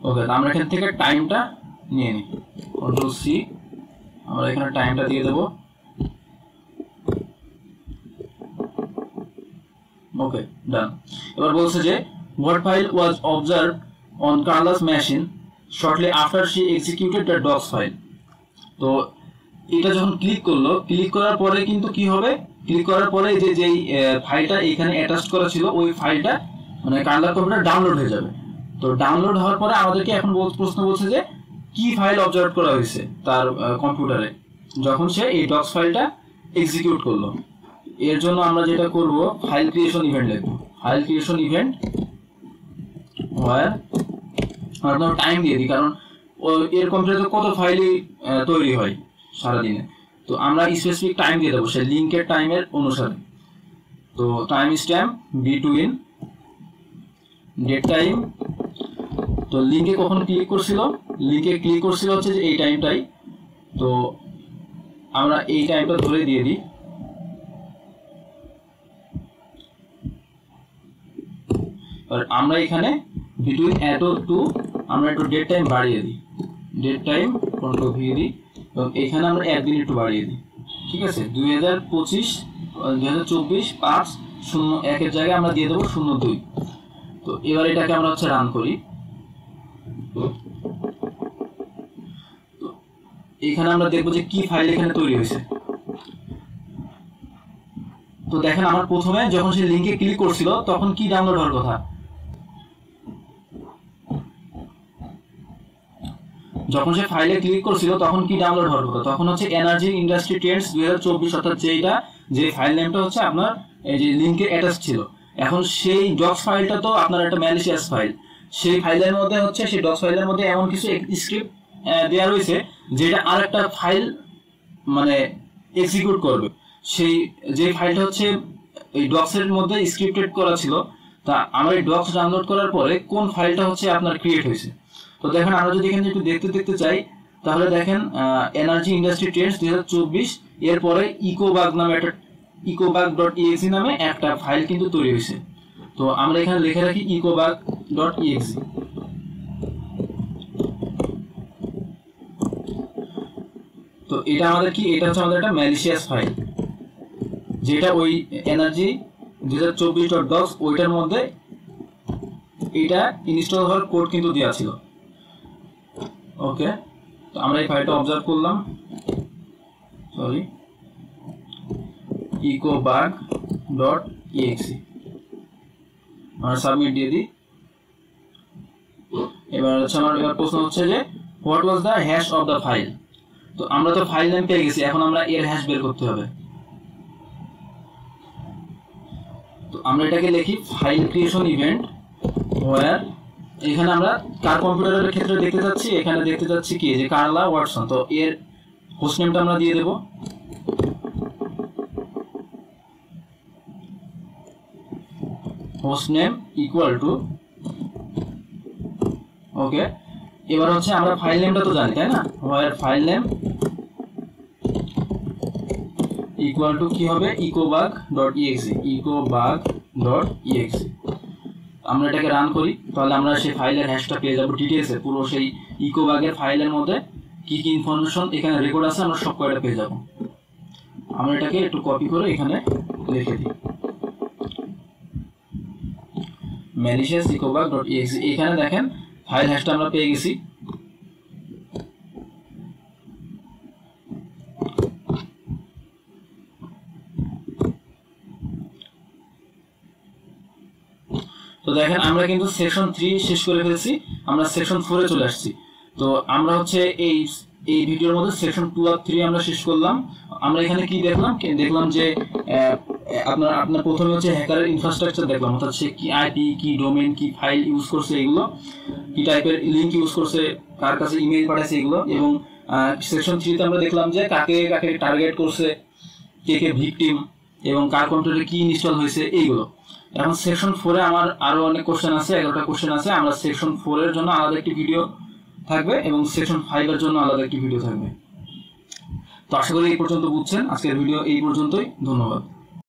ওকে। আমরা এখান থেকে টাইমটা নিয়ে নিই, কন্ট্রোল সি, আমরা এখানে টাইমটা দিয়ে দেবো, ওকে, ডান। এবার বলছে যে what file was observed on Carla's machine shortly after she executed the docs file? তো এটা যখন ক্লিক করলো, ক্লিক করার পরে কিন্তু কি হবে, ক্লিক করার পরে যে যেই ফাইলটা এখানে অ্যাটাচ করা ছিল ওই ফাইলটা মানে কার্লার কম্পিউটার ডাউনলোড হয়ে যাবে। তো ডাউনলোড হওয়ার পরে আমাদেরকে এখন প্রশ্ন বলছে যে কি ফাইল অবজার্ভ করা হয়েছে তার কম্পিউটারে যখন সে এই ডক্স ফাইলটা এক্সিকিউট করলো। এর জন্য আমরা যেটা করব, ফাইল ক্রিয়েশন ইভেন্ট লিখব, ফাইল ক্রিয়েশন ইভেন্ট আমরা টাইম দিয়ে দিই, কারণ এর কম্পিউটারে কত ফাইলই তৈরি হয় সারাদিনে। তো আমরা স্পেসিফিক টাইম দিয়ে দেবো সেই লিঙ্কের টাইমের অনুসারে। তো time stamp between date time, তো লিঙ্কে কখন ক্লিক করছিল, লিঙ্কে ক্লিক করছিল হচ্ছে যে এই টাইমটাই, তো আমরা এই টাইমটা ধরে দিয়ে দিই। আর আমরা এখানে বিটুইন অ্যাটো টু আমরা একটু ডেট টাইম বাড়িয়ে দিই, ডেট টাইম কন্ট্রোল ভি দিই এবং এখানে আমরা একদিন একটু বাড়িয়ে দিই, ঠিক আছে। 2024-5-01 এর জায়গায় আমরা দিয়ে দেবো 02। তো এবার এটাকে আমরা হচ্ছে রান করি। এখানে আমরা দেখবো যে কি ফাইল এখানে তৈরি হয়েছে। তো দেখেন আমার প্রথমে যখন সে লিঙ্কে ক্লিক করছিল তখন কি ডাউনলোড হওয়ার কথা, যখন সে ফাইলে ক্লিক করছিল তখন কি ডাউনলোড হওয়ার কথা, তখন হচ্ছে এনার্জি ইন্ডাস্ট্রি ট্রেন্ডস 2024, অর্থাৎ যে ফাইল নেমটা হচ্ছে আপনার এই যে লিঙ্কে অ্যাটাচ ছিল। এখন সেই ডক্স ফাইলটা তো আপনার একটা ম্যালিশিয়াস ফাইল, সেই ফাইলের মধ্যে হচ্ছে সেই ডক্স ফাইলের মধ্যে এমন কিছু স্ক্রিপ্ট দেওয়া রয়েছে যেটা আরেকটা ফাইল মানে এক্সিকিউট করবে। সেই যে ফাইলটা হচ্ছে এই ডক্সের মধ্যে স্ক্রিপ্টেড করা ছিল তা আমার এই ডক্স ডাউনলোড করার পরে কোন ফাইলটা হচ্ছে আপনার ক্রিয়েট হয়েছে। তো দেখেন আমরা যদি এখানে একটু দেখতে চাই তাহলে দেখেন এনার্জি ইন্ডাস্ট্রি ট্রেন্ডস 2024 এরপরে ইকোবাগ নামে একটা ecobug.exe নামে একটা ফাইল কিন্তু তৈরি হয়েছে। তো আমরা এখানে লিখে রাখি ecobug.exe। তো এটা আমাদের কি, এটা হচ্ছে আমাদের একটা ম্যালিশিয়াস ফাইল, যেটা ওই এনার্জি 2024.docs ওইটার মধ্যে এটা ইনস্টল হওয়ার কোড কিন্তু দেওয়া ছিল। ওকে, তো আমরা এই ফাইলটা অবজার্ভ করলাম, সরি ecobug.exe, আমরা সাবমিট দিয়ে দিই। এবার হচ্ছে আমার প্রশ্ন হচ্ছে যে what was the hash of the file. তো আমরা তো ফাইল নেম পেয়ে গেছি, এখন আমরা এর হ্যাশ বের করতে হবে। তো আমরা এটাকে লিখি ফাইল ক্রিয়েশন ইভেন্ট ওয়্যার, এখানে আমরা কার কম্পিউটারের ক্ষেত্রে দেখতে যাচ্ছি, এখানে দেখতে যাচ্ছি কি যে কার্লা ওয়াটসন। তো এর হোস্ট নেমটা আমরা দিয়ে দেব, host name equal to, okay. এবার হচ্ছে আমরা ফাইল নেমটা তো জানি তাই না, where file name equal to কি হবে ecobug.exe, ecobug.exe। আমরা এটাকে রান করি, তাহলে আমরা সেই ফাইলের হ্যাশটা পেয়ে যাব ডিটেইলসে, পুরো সেই ইকোবাগের ফাইলের মধ্যে কি কি ইনফরমেশন এখানে রেকর্ড আছে আমরা সব কয়টা পেয়ে যাব। আমরা এটাকে একটু কপি করে এখানে লিখে দিই malicious ecobug.exe। এখানে দেখেন ফাইল হ্যাশটা আমরা পেয়ে গেছি। তো দেখেন আমরা কিন্তু সেকশন 3 শেষ করে ফেলেছি, আমরা সেকশন 4 এ চলে আসছি। তো আমরা হচ্ছে এই ভিডিওর মধ্যে সেকশন 2 আর 3 আমরা শেষ করলাম। আমরা এখানে কি দেখলাম যে আপনার প্রথমে হচ্ছে হ্যাকারের ইনফ্রাস্ট্রাকচার দেখলাম, অর্থাৎ সে কি আইপি, কি ডোমেইন, কি ফাইল ইউজ করছে, এগুলো কি টাইপের লিংক ইউজ করছে, কার কাছে ইমেইল পাঠাইছে এগুলো। এবং সেকশন 3 তে আমরা দেখলাম যে কাকে কাকে টার্গেট করছে, কে কে ভিকটিম, এবং কার কন্ট্রোলে কি ইনস্টল হয়েছে এইগুলো। এখন সেকশন 4 এ আমার আরো অনেক কোশ্চেন আছে, 11টা কোশ্চেন আছে। আমরা সেকশন 4 এর জন্য আলাদা একটি ভিডিও থাকবে এবং সেকশন 5 এর জন্য আলাদা একটি ভিডিও থাকবে। তো আশা করি এই পর্যন্ত বুঝছেন। আজকের ভিডিও এই পর্যন্তই, ধন্যবাদ।